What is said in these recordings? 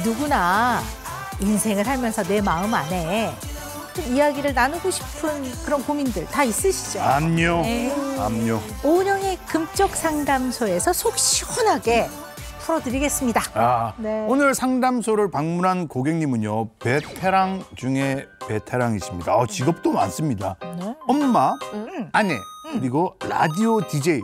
누구나 인생을 하면서 내 마음 안에 좀 이야기를 나누고 싶은 그런 고민들 다 있으시죠? 암요. 네. 암요. 오은영의 금쪽 상담소에서 속 시원하게 풀어드리겠습니다. 네. 오늘 상담소를 방문한 고객님은요, 베테랑 중에 베테랑이십니다. 직업도 많습니다. 네. 엄마, 아내, 그리고 라디오 DJ,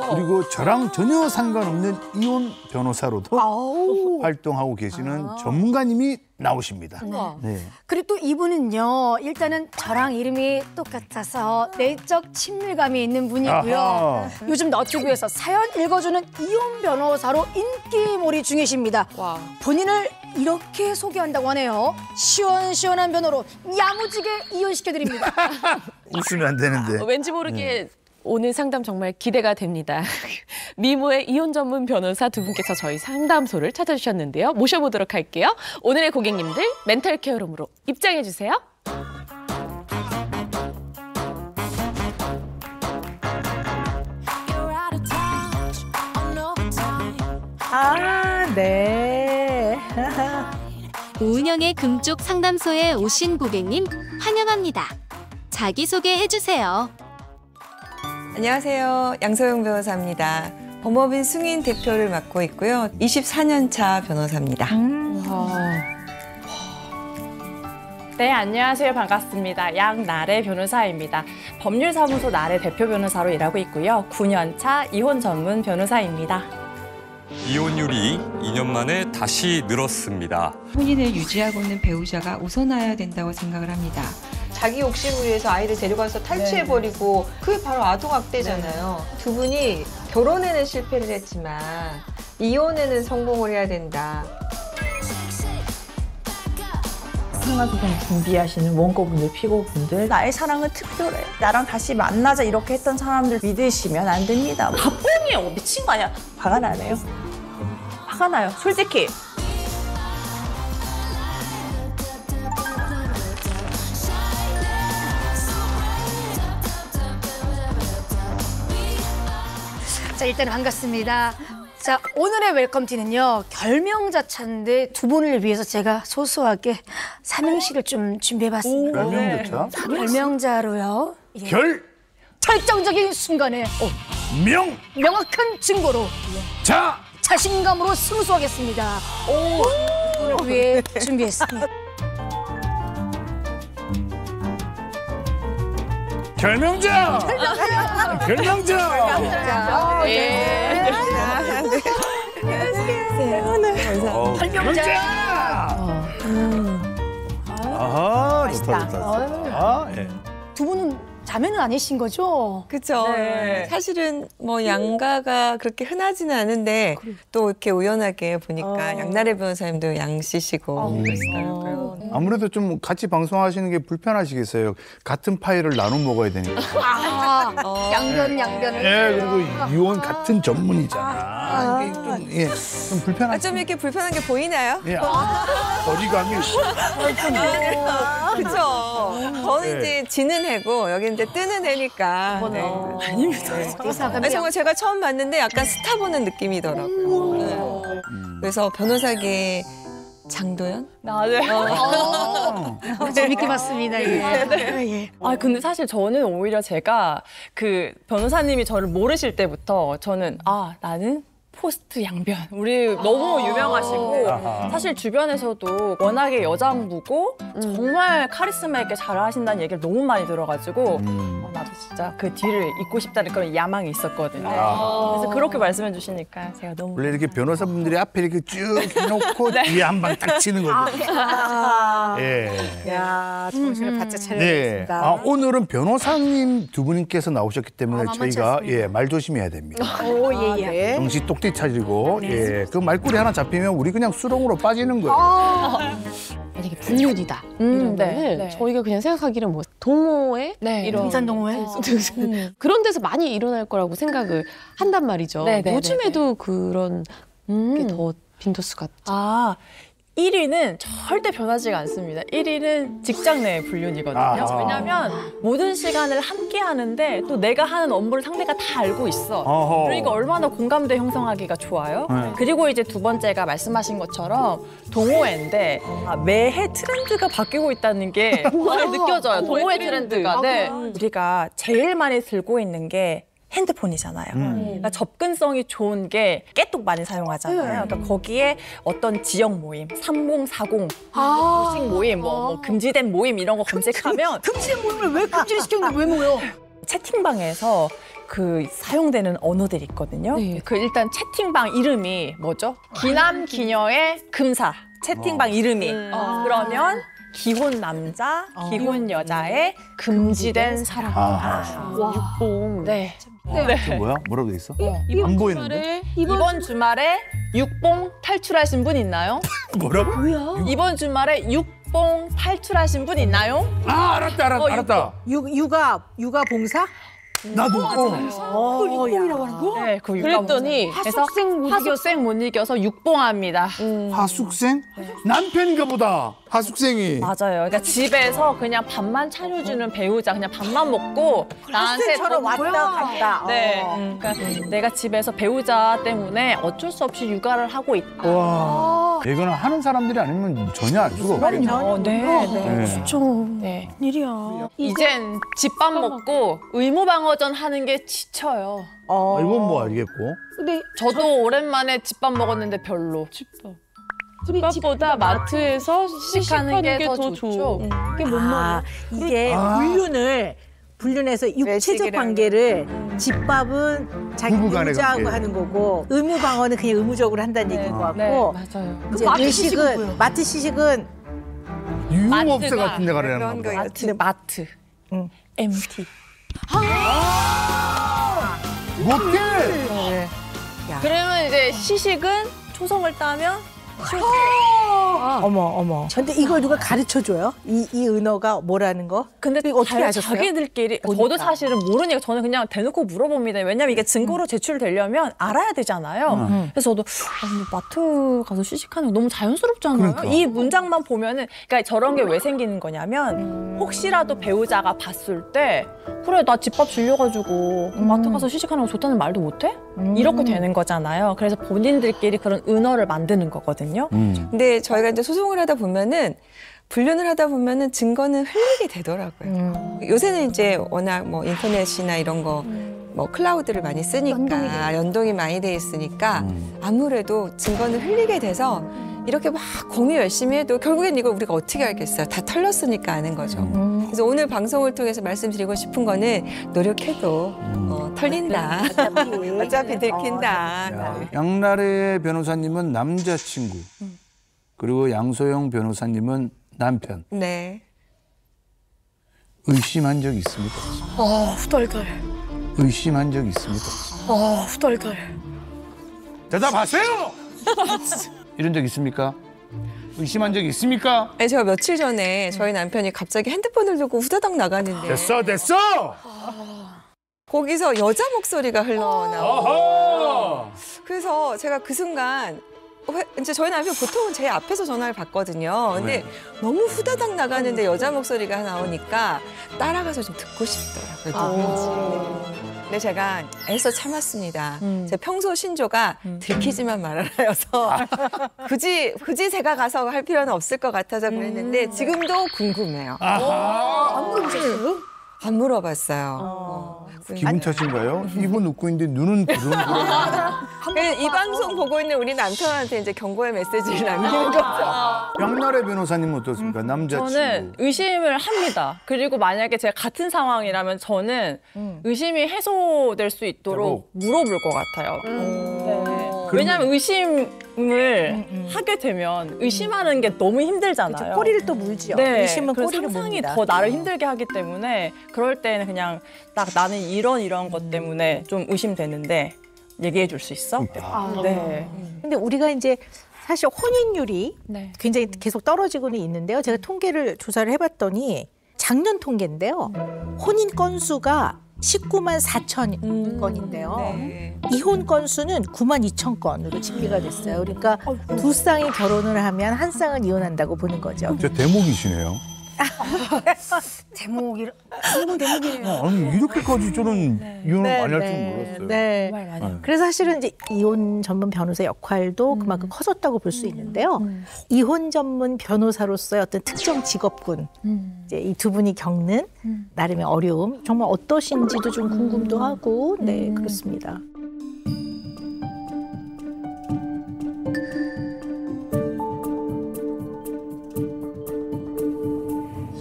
그리고 저랑 전혀 상관없는 이혼 변호사로도 활동하고 계시는 전문가님이 나오십니다. 네. 그리고 또 이분은요, 일단은 저랑 이름이 똑같아서 내적 친밀감이 있는 분이고요. 아하. 요즘 너튜브에서 사연 읽어주는 이혼 변호사로 인기몰이 중이십니다. 와. 본인을 이렇게 소개한다고 하네요. 시원시원한 변호로 야무지게 이혼시켜드립니다. 웃으면 안 되는데. 왠지 모르게 오늘 상담 정말 기대가 됩니다. 미모의 이혼 전문 변호사 두 분께서 저희 상담소를 찾아주셨는데요. 모셔보도록 할게요. 오늘의 고객님들 멘탈 케어룸으로 입장해 주세요. 네. 오은영의 금쪽 상담소에 오신 고객님 환영합니다. 자기소개해 주세요. 안녕하세요. 양서영 변호사입니다. 법무법인 승인 대표를 맡고 있고요. 24년 차 변호사입니다. 네, 안녕하세요. 반갑습니다. 양나래 변호사입니다. 법률사무소 나래 대표 변호사로 일하고 있고요. 9년 차 이혼 전문 변호사입니다. 이혼율이 2년 만에 다시 늘었습니다. 혼인을 유지하고 있는 배우자가 우선해야 된다고 생각을 합니다. 자기 욕심을 위해서 아이를 데려가서 탈취해버리고 그게 바로 아동학대잖아요. 두 분이 결혼에는 실패를 했지만 이혼에는 성공을 해야 된다. 상가소송 준비하시는 원고분들, 피고분들 나의 사랑은 특별해. 나랑 다시 만나자 이렇게 했던 사람들 믿으시면 안 됩니다. 뻥이에요. 미친 거 아니야. 화가 나네요. 화가 나요. 솔직히. 자, 일단 반갑습니다. 자, 오늘의 웰컴티는요, 결명자차인데 두 분을 위해서 제가 소소하게 삼행시를 좀 준비해봤습니다. 결명자차? 결명자로요. 예. 결정적인 순간에 명확한 증거로 자신감으로 승소하겠습니다. 오늘 위해 준비했습니다. 결명자! 예. 결명자! 아하, 좋다. 예. 두 분은 자매는 아니신 거죠? 그렇죠. 네. 사실은 뭐 양가가 그렇게 흔하지는 않은데 또 이렇게 우연하게 보니까 양나래 변호사님도 양씨시고 그러시더라고요. 아무래도 좀 같이 방송하시는 게 불편하시겠어요. 같은 파일을 나눠 먹어야 되니까. 양변을. 예, 그리고 이혼 같은 전문이잖아. 이게 좀 불편하죠. 좀 이렇게 불편한 게 보이나요? 예, 거리감이. 그렇죠. 저는 이제 지는 해고 여기 이제 뜨는 해니까. 아닙니다. 아니, 정말 제가 처음 봤는데 약간 스타 보는 느낌이더라고요. 그래서 변호사계 장도연? 재밌게 봤습니다. 예. 근데 사실 저는 오히려 제가 그 변호사님이 저를 모르실 때부터 저는 나는 포스트 양변. 우리 너무 유명하시고 사실 주변에서도 워낙에 여장부고 정말 카리스마 있게 잘하신다는 얘기를 너무 많이 들어가지고 나도 진짜 그 뒤를 잇고 싶다는 그런 야망이 있었거든요. 그래서 그렇게 말씀해 주시니까 제가 너무 원래 이렇게 변호사분들이 앞에 이렇게 쭉 해놓고 뒤에 한 방 딱 치는 거죠. 예. 야, 정신을 바짝 네. 차려야겠습니다. 오늘은 변호사님 두 분께서 나오셨기 때문에 저희가 말 조심해야 됩니다. 예. 정신 똑띠 차리고 그 말꼬리 하나 잡히면 우리 그냥 수렁으로 빠지는 거예요. 만약에 불륜이다 이러면은 저희가 그냥 생각하기는 뭐 동호회 이런 등산 동호회 그런 데서 많이 일어날 거라고 생각을 한단 말이죠. 요즘에도 그런 게 더 빈도수가 1위는 절대 변하지가 않습니다. 1위는 직장 내 불륜이거든요. 왜냐하면 모든 시간을 함께 하는데 또 내가 하는 업무를 상대가 다 알고 있어. 그러니까 얼마나 공감대 형성하기가 좋아요. 그리고 이제 두 번째가 말씀하신 것처럼 동호회인데 매해 트렌드가 바뀌고 있다는 게 많이 느껴져요. 동호회 트렌드가. 네. 우리가 제일 많이 들고 있는 게 핸드폰이잖아요. 그러니까 접근성이 좋은 게 깨톡 많이 사용하잖아요. 그러니까 거기에 어떤 지역 모임, 3040, 도식 모임, 뭐 금지된 모임 이런 거 검색하면 금지된 모임을 왜 금지시켰는데 왜 모여? 채팅방에서 그 사용되는 언어들이 있거든요. 그 일단 채팅방 이름이 뭐죠? 기남 기녀의 금사. 채팅방 이름이. 그러면 기혼 남자, 기혼 여자의 금지된 사랑. 육봉. 네. 뭐야? 뭐라고 돼 있어? 안 보이는데? 이번 주말에 육봉 탈출하신 분 있나요? 뭐라고? 이번 주말에 육봉 탈출하신 분 있나요? 알았다. 육아 봉사? 나도. 육봉이라고 하는 거? 네, 그 그랬더니 하숙생 못 이겨서 육봉합니다. 하숙생? 남편인가 보다. 하숙생이. 맞아요. 그러니까 집에서 그냥 밥만 차려주는 배우자, 그냥 밥만 먹고 나한테 학생처럼 왔다 갔다. 네. 그러니까 내가 집에서 배우자 때문에 어쩔 수 없이 육아를 하고 있다. 와. 이거는 하는 사람들이 아니면 전혀 알 수가 없거든요. 네. 진짜. 네. 일이야. 이젠 집밥 먹고 의무방어전 하는 게 지쳐요. 이건 뭐 알겠고. 근데 저도 오랜만에 집밥 먹었는데 별로. 집밥보다 마트에서 시식하는 게 더 좋죠. 이게 뭔 말이야? 이게 불륜해서 육체적 관계를 집밥은 자기 부부간의 배우자하고 관계. 하는 거고 의무방어는 그냥 의무적으로 한다는 얘기인 것 같고 맞아요. 이제 마트 시식은 외식은 뭐예요? 마트 시식은 유흥업체 같은 데 가려는 거. 마트. MT. 모텔! 그러면 이제 시식은 초성을 따면 어머. 근데 이걸 누가 가르쳐 줘요? 이 은어가 뭐라는 거? 근데 이거 어떻게 아셨어요? 자기들끼리 보니까. 저도 사실은 모르니까 저는 그냥 대놓고 물어봅니다. 왜냐면 이게 증거로 제출되려면 알아야 되잖아요. 그래서 저도 마트 가서 시식하는 거 너무 자연스럽잖아요. 그러니까. 이 문장만 보면은 그러니까 저런 게 왜 생기는 거냐면 혹시라도 배우자가 봤을 때 그래 나 집밥 질려가지고 마트 가서 시식하는 거 좋다는 말도 못해? 이렇게 되는 거잖아요. 그래서 본인들끼리 그런 은어를 만드는 거거든요. 근데 저희가 이제 소송을 하다 보면은 불륜을 하다 보면은 증거는 흘리게 되더라고요. 요새는 이제 워낙 뭐 인터넷이나 이런 거 뭐 클라우드를 많이 쓰니까 연동이 많이 돼 있으니까 아무래도 증거는 흘리게 돼서 이렇게 막 공유 열심히 해도 결국엔 이걸 우리가 어떻게 알겠어요? 다 털렸으니까 아는 거죠. 그래서 오늘 방송을 통해서 말씀드리고 싶은 거는 노력해도 털린다. 어차피 들킨다. 양나래 변호사님은 남자친구, 그리고 양소영 변호사님은 남편. 네. 의심한 적 있습니까? 후덜덜. 의심한 적 있습니까? 후덜덜. 대답하세요! 이런 적 있습니까? 의심한 적 있습니까? 아니, 제가 며칠 전에 저희 남편이 갑자기 핸드폰을 들고 후다닥 나가는데 됐어! 거기서 여자 목소리가 흘러나오고 그래서 제가 그 순간 이제 저희 남편 보통은 제 앞에서 전화를 받거든요. 근데 너무 후다닥 나가는데 여자 목소리가 나오니까 따라가서 좀 듣고 싶더라고요. 근데 제가 애써 참았습니다. 제 평소 신조가 들키지만 말아라여서 굳이 제가 가서 할 필요는 없을 것 같아서 그랬는데 지금도 궁금해요. 안 물어보셨어요? 안 물어봤어요. 기분 탓인가요? 입은 웃고 있는데 눈은 부르릉부르릉. 이 방송 보고 있는 우리 남편한테 이제 경고의 메시지를 남기는 거죠. 양나래 변호사님은 어떻습니까? 남자친구. 저는 의심을 합니다. 그리고 만약에 제가 같은 상황이라면 저는 의심이 해소될 수 있도록 물어볼 것 같아요. 네. 왜냐하면 의심을 하게 되면 의심하는 게 너무 힘들잖아요. 꼬리를 또 물죠. 네. 의심은 그래서 꼬리를 상상이 묻니다. 더 나를 힘들게 하기 때문에 그럴 때는 그냥 딱 나는 이런 것 때문에 좀 의심되는데 얘기해 줄 수 있어? 네. 근데 우리가 이제 사실 혼인율이 네. 굉장히 계속 떨어지고는 있는데요. 제가 조사를 해봤더니 작년 통계인데요. 혼인 건수가 19만 4천 건인데요. 이혼 건수는 9만 2천 건으로 집계가 됐어요. 그러니까 두 쌍이 결혼을 하면 한 쌍은 이혼한다고 보는 거죠. 진짜 대목이시네요. 대목이에요. 아니 이렇게까지 저는 이혼을 많이 할 줄 몰랐어요. 네. 정말 많이. 그래서 사실은 이제 이혼 전문 변호사 역할도 그만큼 커졌다고 볼 수 있는데요. 이혼 전문 변호사로서의 어떤 특정 직업군, 이제 이 두 분이 겪는 나름의 어려움, 정말 어떠신지도 좀 궁금도 하고, 네, 그렇습니다.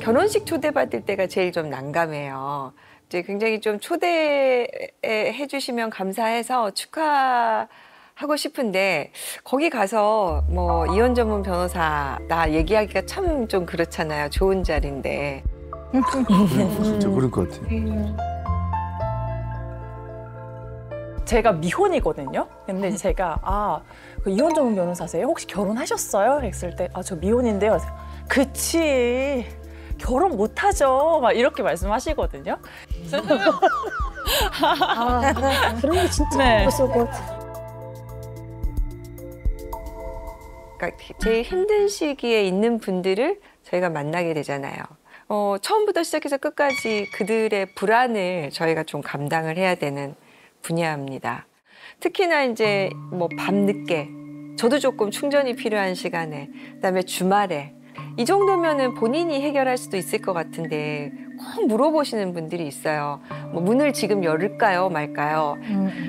결혼식 초대받을 때가 제일 좀 난감해요. 이제 굉장히 좀 초대해 주시면 감사해서 축하하고 싶은데 거기 가서 뭐 이혼 전문 변호사다 얘기하기가 참 좀 그렇잖아요. 좋은 자리인데. 진짜 그럴 것 같아. 제가 미혼이거든요. 근데 제가 그 이혼 전문 변호사세요? 혹시 결혼하셨어요? 했을 때 저 미혼인데요. 그래서, 그치. 결혼 못하죠. 막 이렇게 말씀하시거든요. 그런 게 진짜 네. 무서울 것 같아. 그러니까 제일 힘든 시기에 있는 분들을 저희가 만나게 되잖아요. 처음부터 시작해서 끝까지 그들의 불안을 저희가 좀 감당을 해야 되는 분야입니다. 특히나 이제 뭐 밤늦게 저도 조금 충전이 필요한 시간에 그다음에 주말에 이 정도면은 본인이 해결할 수도 있을 것 같은데 꼭 물어보시는 분들이 있어요. 뭐 문을 지금 열을까요, 말까요?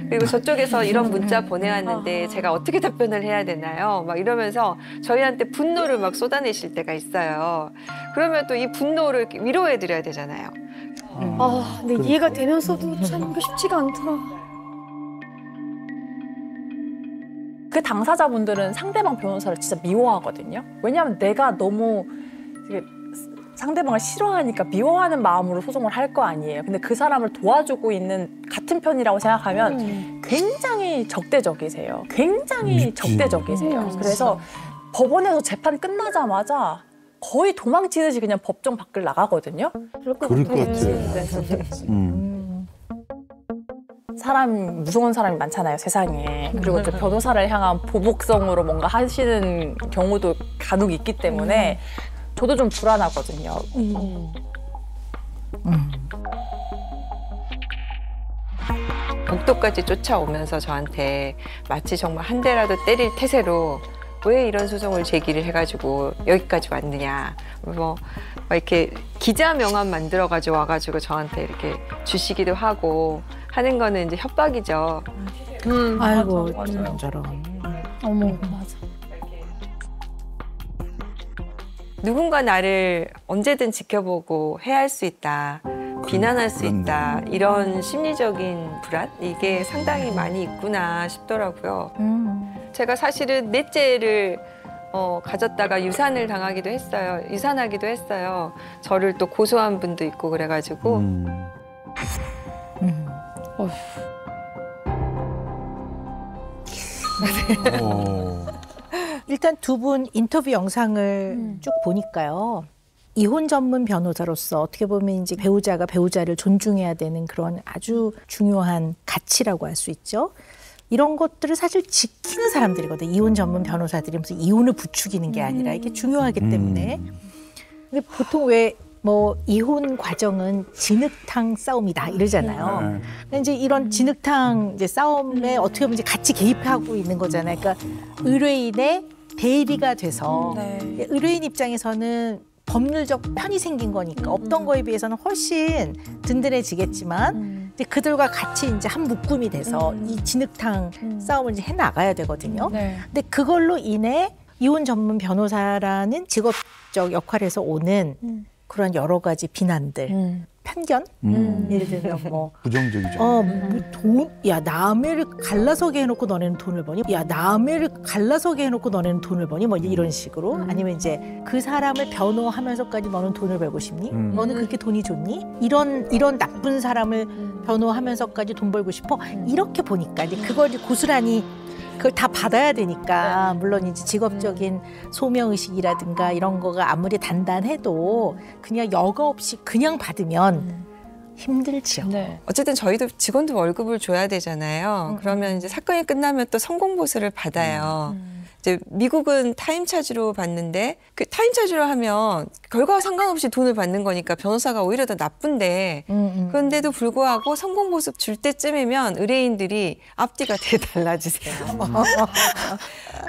그리고 저쪽에서 이런 문자 보내왔는데 제가 어떻게 답변을 해야 되나요? 막 이러면서 저희한테 분노를 막 쏟아내실 때가 있어요. 그러면 또 이 분노를 위로해드려야 되잖아요. 근데 이해가 되면서도 참 쉽지가 않더라. 그 당사자분들은 상대방 변호사를 진짜 미워하거든요. 왜냐하면 내가 너무 상대방을 싫어하니까 미워하는 마음으로 소송을 할 거 아니에요. 근데 그 사람을 도와주고 있는 같은 편이라고 생각하면 굉장히 적대적이세요. 굉장히 적대적이세요. 그래서 법원에서 재판 끝나자마자 거의 도망치듯이 그냥 법정 밖을 나가거든요. 그럴 것 같아. 사람 무서운 사람이 많잖아요, 세상에. 그리고 또 변호사를 향한 보복성으로 뭔가 하시는 경우도 간혹 있기 때문에 저도 좀 불안하거든요. 복도까지 쫓아오면서 저한테 마치 정말 한 대라도 때릴 태세로 왜 이런 소송을 제기를 해가지고 여기까지 왔느냐. 뭐 이렇게 기자 명함 만들어가지고 와가지고 저한테 이렇게 주시기도 하고 하는 거는 이제 협박이죠. 아이고, 저런. 어머, 맞아. 누군가 나를 언제든 지켜보고 해할 수 있다, 비난할 수 있다, 이런 심리적인 불안? 이게 상당히 많이 있구나 싶더라고요. 제가 사실은 넷째를 가졌다가 유산을 당하기도 했어요. 유산하기도 했어요. 저를 또 고소한 분도 있고 그래가지고. 일단 두 분 인터뷰 영상을 쭉 보니까요. 이혼 전문 변호사로서 어떻게 보면 이제 배우자가 배우자를 존중해야 되는 그런 아주 중요한 가치라고 할 수 있죠. 이런 것들을 사실 지키는 사람들이거든요. 이혼 전문 변호사들이 무슨 이혼을 부추기는 게 아니라 이게 중요하기 때문에. 근데 보통 왜 뭐 이혼 과정은 진흙탕 싸움이다 이러잖아요. 근데 이제 이런 진흙탕 이제 싸움에 어떻게 보면 이제 같이 개입하고 있는 거잖아요. 그러니까 의뢰인의 대리가 돼서 의뢰인 입장에서는 법률적 편이 생긴 거니까 없던 거에 비해서는 훨씬 든든해지겠지만 이제 그들과 같이 이제 한 묶음이 돼서 이 진흙탕 싸움을 이제 해 나가야 되거든요. 근데 그걸로 인해 이혼 전문 변호사라는 직업적 역할에서 오는 그런 여러 가지 비난들, 편견? 예를 들면 뭐 부정적이죠. 야 남해를 갈라서게 해놓고 너네는 돈을 버니? 야 남해를 갈라서게 해놓고 너네는 돈을 버니? 뭐 이런 식으로 아니면 이제 그 사람을 변호하면서까지 너는 돈을 벌고 싶니? 너는 그렇게 돈이 좋니? 이런 나쁜 사람을 변호하면서까지 돈 벌고 싶어? 이렇게 보니까 이제 그걸 이제 고스란히 그걸 다 받아야 되니까 물론 이제 직업적인 소명의식이라든가 이런 거가 아무리 단단해도 그냥 여과 없이 그냥 받으면 힘들죠. 네. 어쨌든 저희도 직원도 월급을 줘야 되잖아요. 그러면 이제 사건이 끝나면 또 성공보수를 받아요. 이제 미국은 타임차지로 받는데 그 타임차지로 하면 결과와 상관없이 돈을 받는 거니까 변호사가 오히려 더 나쁜데 그런데도 불구하고 성공보수 줄 때쯤이면 의뢰인들이 앞뒤가 되게 달라지세요.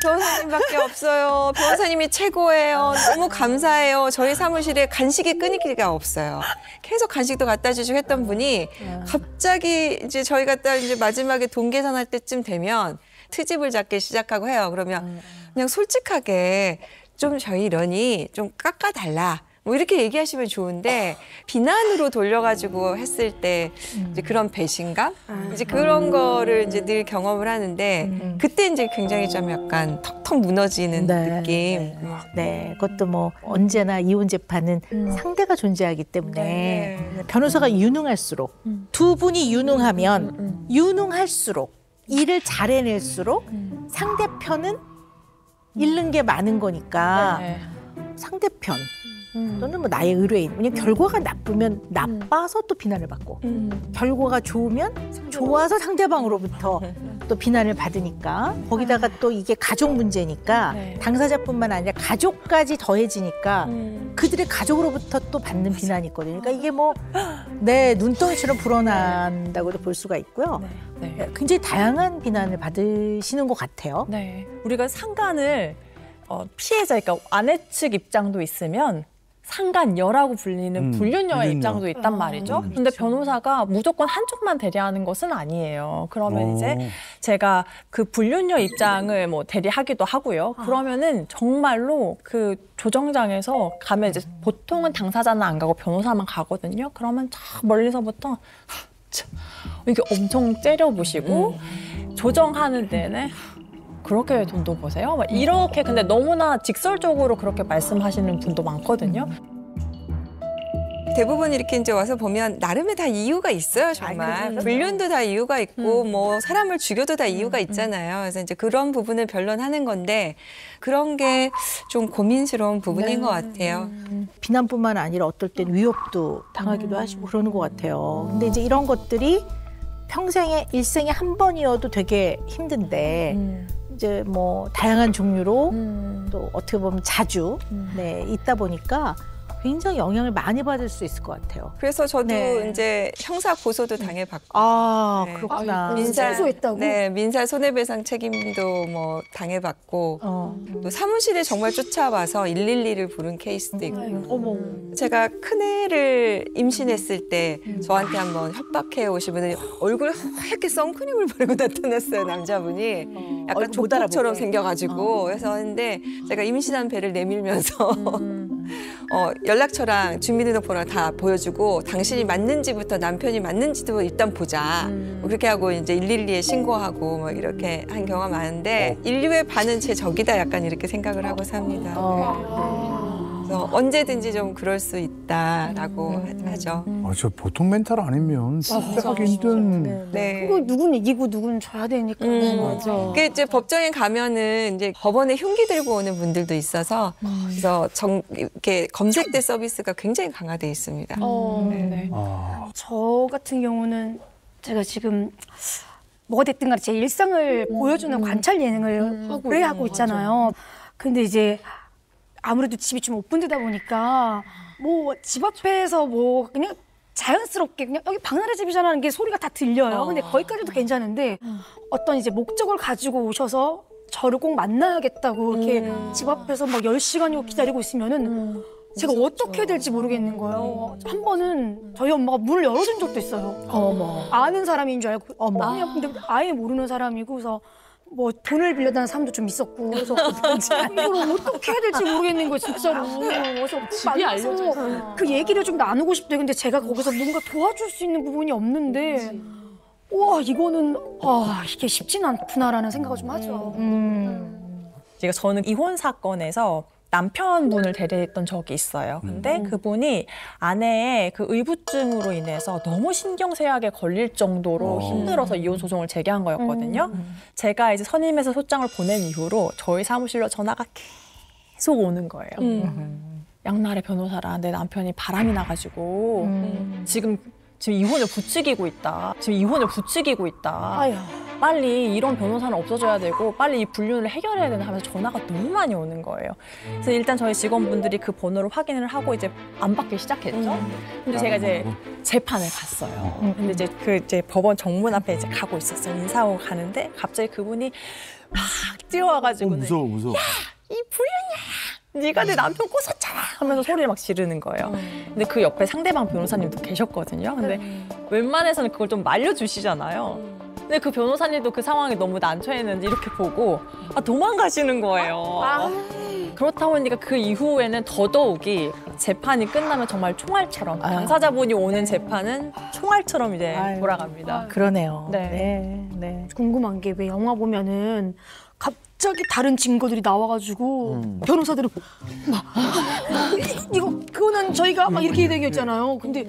변호사님밖에 없어요. 변호사님이 최고예요. 너무 감사해요. 저희 사무실에 간식이 끊이기가 없어요. 계속 간식도 갖다 주시고 했던 분이 갑자기 이제 저희가 딱 이제 마지막에 돈 계산할 때쯤 되면 트집을 잡기 시작하고 해요. 그러면 그냥 솔직하게 좀 저희 이러니 좀 깎아달라. 뭐 이렇게 얘기하시면 좋은데 비난으로 돌려가지고 했을 때 이제 그런 배신감 이제 그런 거를 이제 늘 경험을 하는데 그때 이제 굉장히 좀 약간 턱턱 무너지는 느낌. 네, 그것도 뭐 언제나 이혼 재판은 상대가 존재하기 때문에 변호사가 유능할수록 두 분이 유능하면 유능할수록 일을 잘 해낼수록 상대편은 잃는 게 많은 거니까 상대편 또는 뭐 나의 의뢰인 왜냐면 결과가 나쁘면 나빠서 또 비난을 받고 결과가 좋으면 좋아서 상대방으로부터 또 비난을 받으니까 거기다가 또 이게 가족 문제니까 당사자뿐만 아니라 가족까지 더해지니까 그들의 가족으로부터 또 받는 비난이 있거든요. 그러니까 이게 뭐 내 눈덩이처럼 불어난다고도 볼 수가 있고요. 굉장히 다양한 비난을 받으시는 것 같아요. 네. 우리가 상간을 피해자, 그러니까 아내 측 입장도 있으면 상간녀라고 불리는 불륜녀의 입장도 있단 말이죠. 그런데 변호사가 무조건 한쪽만 대리하는 것은 아니에요. 그러면 이제 제가 그 불륜녀 입장을 뭐 대리하기도 하고요. 그러면은 정말로 그 조정장에서 가면 이제 보통은 당사자는 안 가고 변호사만 가거든요. 그러면 저 멀리서부터 이게 엄청 째려보시고 조정하는 데는 그렇게 돈도 버세요? 막 이렇게 근데 너무나 직설적으로 그렇게 말씀하시는 분도 많거든요. 대부분 이렇게 이제 와서 보면 나름의 다 이유가 있어요, 정말. 불륜도 다 이유가 있고 뭐 사람을 죽여도 다 이유가 있잖아요. 그래서 이제 그런 부분을 변론하는 건데 그런 게 좀 고민스러운 부분인 것 같아요. 비난뿐만 아니라 어떨 땐 위협도 당하기도 하시고 그러는 것 같아요. 근데 이제 이런 것들이 평생에 일생에 한 번이어도 되게 힘든데 이제 뭐 다양한 종류로 또 어떻게 보면 자주 있다 보니까 굉장히 영향을 많이 받을 수 있을 것 같아요. 그래서 저도 이제 형사 고소도 당해봤고. 아, 그렇구나. 민사 손해배상 책임도 뭐 당해봤고 또 사무실에 정말 쫓아와서 112를 부른 케이스도 있고. 제가 큰애를 임신했을 때 저한테 한번 협박해 오신 분이 얼굴에 하얗게 선크림을 바르고 나타났어요, 남자분이. 약간 조폭처럼 생겨가지고. 그래서 했는데 제가 임신한 배를 내밀면서 연락처랑 주민등록번호 다 보여주고 당신이 맞는지부터 남편이 맞는지도 일단 보자. 그렇게 하고 이제 112에 신고하고 뭐 이렇게 한 경우가 많은데 인류의 반은 제 적이다 약간 이렇게 생각을 하고 삽니다. 그래서 언제든지 좀 그럴 수 있다라고 하죠. 저 보통 멘탈 아니면 진짜 하기 힘든. 그거 누군 이기고 누군 져야 되니까. 맞아. 그 이제 법정에 가면은 이제 법원에 흉기 들고 오는 분들도 있어서 그래서 이렇게 검색대 서비스가 굉장히 강화돼 있습니다. 저 같은 경우는 제가 지금 뭐가 됐든 간에 제 일상을 보여주는 관찰 예능을 오래 하고 있잖아요. 근데 이제 아무래도 집이 좀 오픈되다 보니까 뭐 집 앞에서 뭐 그냥 자연스럽게 그냥 여기 박나래 집이잖아 하는 게 소리가 다 들려요. 근데 거기까지도 괜찮은데 어떤 이제 목적을 가지고 오셔서 저를 꼭 만나야겠다고 이렇게 집 앞에서 막 10시간이고 기다리고 있으면은 제가 어떻게 해야 될지 모르겠는 거예요. 한 번은 저희 엄마가 문을 열어준 적도 있어요. 아는 사람인 줄 알고. 근데 아예 모르는 사람이고 그래서 뭐 돈을 빌려다는 사람도 좀 있었고 그래서 이걸 어떻게 해야 될지 모르겠는 거예요, 진짜로. 그래서 집이 알려져 있어요. 그 얘기를 좀 나누고 싶대요. 근데 제가 거기서 뭔가 도와줄 수 있는 부분이 없는데 와 이거는 이게 쉽진 않구나라는 생각을 좀 하죠. 제가 저는 이혼 사건에서 남편분을 대리했던 적이 있어요. 근데 그분이 아내의 그 의부증으로 인해서 너무 신경쇠약에 걸릴 정도로 힘들어서 이혼 소송을 제기한 거였거든요. 제가 이제 선임해서 소장을 보낸 이후로 저희 사무실로 전화가 계속 오는 거예요. 양날의 변호사라 내 남편이 바람이 나가지고 지금 지금 이혼을 부추기고 있다. 지금 이혼을 부추기고 있다. 아휴. 빨리 이런 변호사는 없어져야 되고 빨리 이 불륜을 해결해야 되나 하면서 전화가 너무 많이 오는 거예요. 그래서 일단 저희 직원분들이 그 번호를 확인을 하고 이제 안 받기 시작했죠. 근데 제가 이제 재판을 갔어요. 근데 이제 법원 정문 앞에 이제 가고 있었어요. 인사하고 가는데 갑자기 그분이 막 뛰어와가지고 무서워. 야, 이 불륜이야. 네가 내 남편 꼬쉈잖아 하면서 소리를 막 지르는 거예요. 근데 그 옆에 상대방 변호사님도 계셨거든요. 근데 웬만해서는 그걸 좀 말려주시잖아요. 근데 그 변호사님도 그 상황이 너무 난처했는지 이렇게 보고 도망가시는 거예요. 그렇다 보니까 그 이후에는 더더욱이 재판이 끝나면 정말 총알처럼 당사자분이 오는 재판은 총알처럼 이제 돌아갑니다. 그러네요. 네. 궁금한 게 왜 영화 보면은 갑자기 다른 증거들이 나와가지고 변호사들은 막 이거 그거는 저희가 막 이렇게 얘기했잖아요. 근데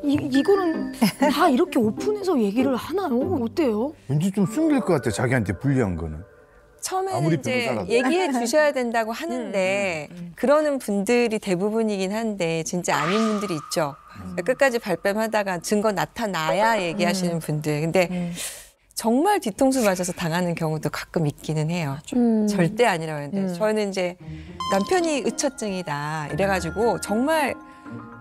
이거는 다 이렇게 오픈해서 얘기를 하나요? 어때요? 왠지 좀 숨길 것 같아, 자기한테 불리한 거는. 처음에는 아무리 이제 변호사라도. 얘기해 주셔야 된다고 하는데 그러는 분들이 대부분이긴 한데 진짜 아닌 분들이 있죠. 끝까지 발뺌하다가 증거 나타나야 얘기하시는 분들. 근데 정말 뒤통수 맞아서 당하는 경우도 가끔 있기는 해요. 절대 아니라고 했는데 저희는 이제 남편이 의처증이다 이래가지고 정말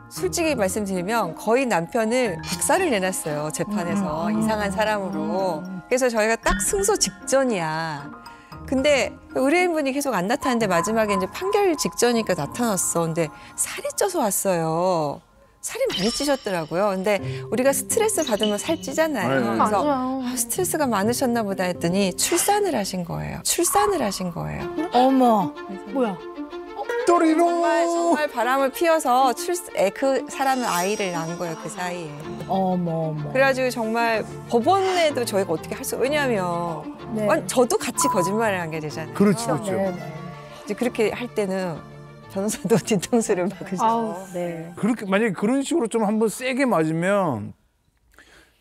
솔직히 말씀드리면 거의 남편을 박살을 내놨어요. 재판에서 이상한 사람으로. 그래서 저희가 딱 승소 직전이야. 근데 의뢰인분이 계속 안 나타났는데 마지막에 이제 판결 직전이니까 나타났어. 근데 살이 쪄서 왔어요. 살이 많이 찌셨더라고요. 근데 우리가 스트레스 받으면 살 찌잖아요. 그래서 스트레스가 많으셨나 보다 했더니 출산을 하신 거예요. 어머. 뭐야? 정말 바람을 피워서 그 사람은 아이를 낳은 거예요, 그 사이에. 어머. 그래가지고 정말 법원에도 저희가 어떻게 할 수, 왜냐하면 저도 같이 거짓말을 한 게 되잖아요. 그렇죠. 이제 그렇게 할 때는 변호사도 뒤통수를 막으죠. 그렇게 만약에 그런 식으로 좀 한번 세게 맞으면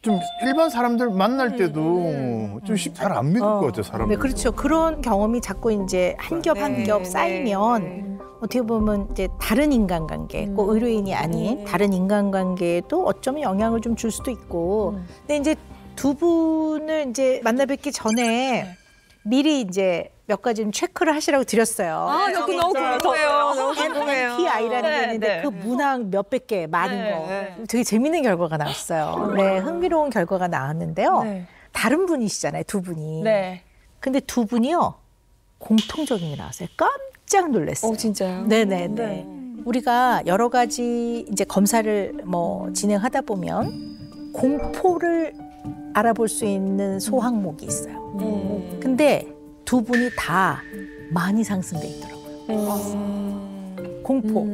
좀 일반 사람들 만날 때도 좀 잘 안 믿을 것 같아요, 사람들. 네, 그렇죠. 그런 경험이 자꾸 이제 한 겹 한 겹 쌓이면 어떻게 보면 이제 다른 인간관계, 꼭 의뢰인이 아닌 다른 인간관계에도 어쩌면 영향을 좀 줄 수도 있고. 근데 이제 두 분을 이제 만나 뵙기 전에 미리 이제 몇 가지 좀 체크를 하시라고 드렸어요. 여기 너무 궁금해요. 너무 궁금해요. MMPI라는 게 있는데 그 문항 몇백 개 많은 거 되게 재밌는 결과가 나왔어요. 네, 흥미로운 결과가 나왔는데요. 다른 분이시잖아요, 두 분이. 근데 두 분이요 공통적인 게 나왔어요. 깜짝 놀랐어요. 진짜요? 네네네. 우리가 여러 가지 이제 검사를 진행하다 보면 공포를 알아볼 수 있는 소항목이 있어요. 근데 두 분이 다 많이 상승돼 있더라고요. 공포.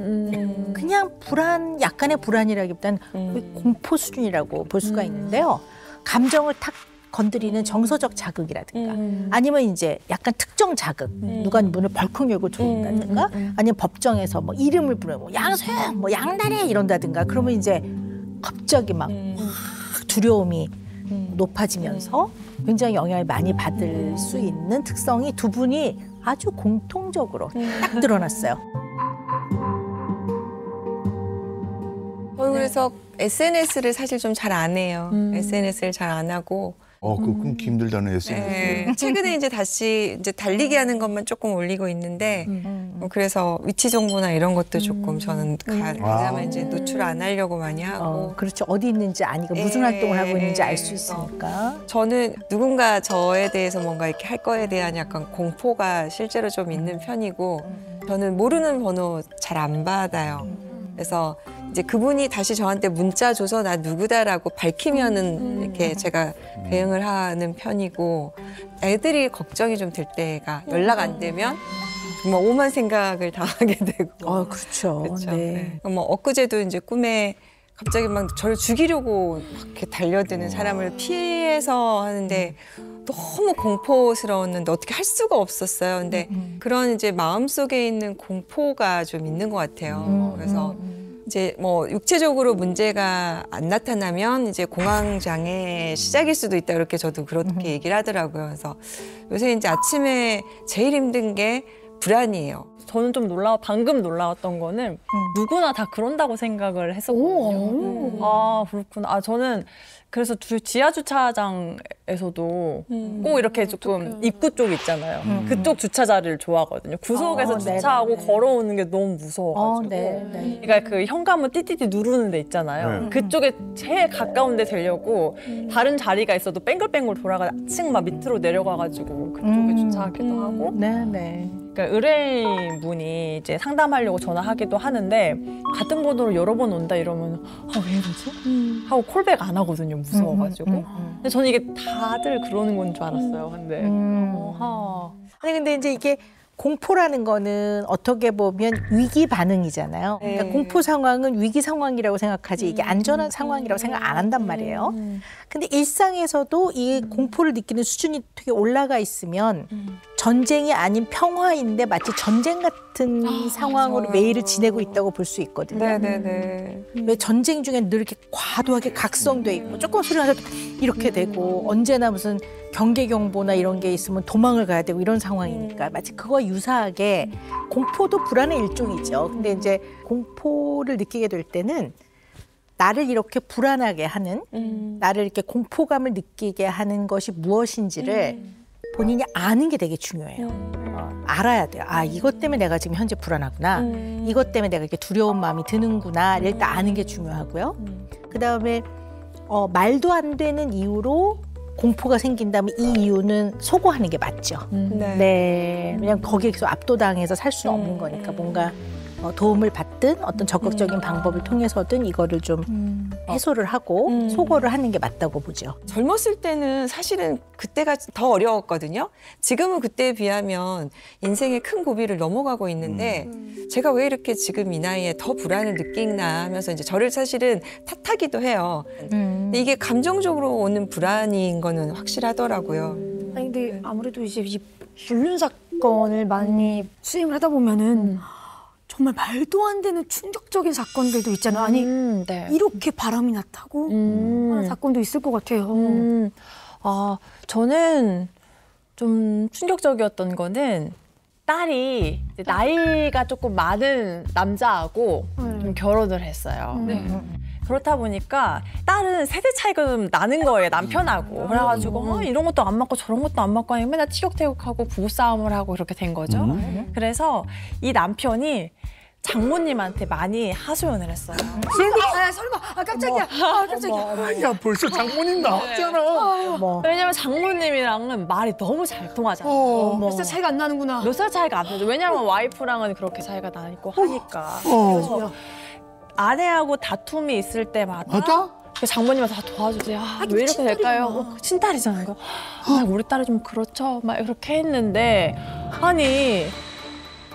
그냥 불안, 약간의 불안이라기보다는 공포 수준이라고 볼 수가 있는데요. 감정을 탁 건드리는 정서적 자극이라든가 아니면 이제 약간 특정 자극, 누가 문을 벌컥 열고 들어온다든가 아니면 법정에서 이름을 부르고 양소영, 양다래 이런다든가 그러면 이제 갑자기 막 두려움이 높아지면서 굉장히 영향을 많이 받을 수 있는 특성이 두 분이 아주 공통적으로 딱 드러났어요. 그래서 SNS를 사실 좀 잘 안 해요. SNS를 잘 안 하고. 그거 끊기 힘들다는 SNS. 최근에 이제 다시 이제 달리기 하는 것만 조금 올리고 있는데 그래서 위치 정보나 이런 것도 조금 저는 그나마 이제 노출 안 하려고 많이 하고. 그렇죠. 어디 있는지 아니까 무슨 활동을 하고 있는지 알 수 있으니까. 저는 누군가 저에 대해서 뭔가 이렇게 할 거에 대한 약간 공포가 실제로 좀 있는 편이고 저는 모르는 번호 잘 안 받아요. 그래서 이제 그분이 다시 저한테 문자 줘서 나 누구다라고 밝히면은 이렇게 제가 대응을 하는 편이고 애들이 걱정이 좀 될 때가 연락 안 되면 정말 오만 생각을 다 하게 되고. 그렇죠. 네. 엊그제도 이제 꿈에 갑자기 막 저를 죽이려고 막 이렇게 달려드는 사람을 피해서 하는데 너무 공포스러웠는데 어떻게 할 수가 없었어요. 근데 그런 이제 마음속에 있는 공포가 좀 있는 것 같아요. 그래서 이제 육체적으로 문제가 안 나타나면 이제 공황 장애 시작일 수도 있다 이렇게 저도 그렇게 얘기를 하더라고요. 그래서 요새 이제 아침에 제일 힘든 게 불안이에요. 저는 좀 방금 놀라웠던 거는 누구나 다 그런다고 생각을 했었거든요. 아, 그렇구나. 저는 그래서 지하 주차장에서도 꼭 이렇게 조금 입구 쪽 있잖아요. 그쪽 주차자리를 좋아하거든요. 구석에서 주차하고 걸어오는 게 너무 무서워가지고. 그러니까 그 현관문 띠띠띠 누르는 데 있잖아요. 그쪽에 제일 가까운 데 되려고 다른 자리가 있어도 뺑글뺑글 돌아가 층 막 밑으로 내려가가지고 그쪽에 주차하기도 하고. 그러니까 의뢰인분이 이제 상담하려고 전화하기도 하는데 같은 번호로 여러 번 온다 이러면 왜 이러지? 하고 콜백 안 하거든요. 무서워가지고. 근데 저는 이게 다들 그러는 건 줄 알았어요. 근데 아니 근데 이제 이게 공포라는 거는 어떻게 보면 위기 반응이잖아요. 그러니까 공포 상황은 위기 상황이라고 생각하지 이게 안전한 상황이라고 생각 안 한단 말이에요. 근데 일상에서도 이 공포를 느끼는 수준이 되게 올라가 있으면 전쟁이 아닌 평화인데 마치 전쟁 같은 상황으로 매일을 지내고 있다고 볼 수 있거든요. 왜 전쟁 중엔 늘 이렇게 과도하게 각성돼 있고 조금 소리 나서 이렇게 되고 언제나 무슨 경계 경보나 이런 게 있으면 도망을 가야 되고 이런 상황이니까 마치 그거와 유사하게 공포도 불안의 일종이죠. 근데 이제 공포를 느끼게 될 때는 나를 이렇게 불안하게 하는 나를 이렇게 공포감을 느끼게 하는 것이 무엇인지를 본인이 아는 게 되게 중요해요. 알아야 돼요. 아, 이것 때문에 내가 지금 현재 불안하구나. 이것 때문에 내가 이렇게 두려운 마음이 드는구나. 일단 아는 게 중요하고요. 그다음에 말도 안 되는 이유로 공포가 생긴다면 이 이유는 소거하는 게 맞죠. 그냥 거기에서 압도당해서 살 수는 없는 거니까 뭔가 도움을 받든 어떤 적극적인 방법을 통해서든 이거를 좀 해소를 하고 소거를 하는 게 맞다고 보죠. 젊었을 때는 사실은 그때가 더 어려웠거든요. 지금은 그때에 비하면 인생의 큰 고비를 넘어가고 있는데 제가 왜 이렇게 지금 이 나이에 더 불안을 느끼나 하면서 이제 저를 사실은 탓하기도 해요. 근데 이게 감정적으로 오는 불안인 거는 확실하더라고요. 아니 근데 아무래도 이제 이 불륜 사건을 많이 수행을 하다 보면은 정말 말도 안 되는 충격적인 사건들도 있잖아요. 아니 이렇게 바람이 났다고 하는 사건도 있을 것 같아요. 저는 좀 충격적이었던 거는 딸이 이제 나이가 조금 많은 남자하고 좀 결혼을 했어요. 그렇다 보니까 딸은 세대 차이가 좀 나는 거예요, 남편하고. 그래가지고 이런 것도 안 맞고 저런 것도 안 맞고 맨날 티격태격하고 부부싸움을 하고 이렇게 된 거죠. 그래서 이 남편이 장모님한테 많이 하소연을 했어요. 설마 깜짝이야. 깜짝이야. 야, 벌써 장모님 나왔잖아. 왜냐면 장모님이랑은 말이 너무 잘 통하잖아요. 몇 살 차이가 안 나는구나. 몇 살 차이가 안 나죠. 왜냐면 와이프랑은 그렇게 차이가 나고 하니까. 그래서 아내하고 다툼이 있을 때마다 장모님한테 다 도와주세요. 왜 이렇게 될까요? 친딸이잖아요. 우리 딸이 좀 그렇죠. 막 이렇게 했는데 아니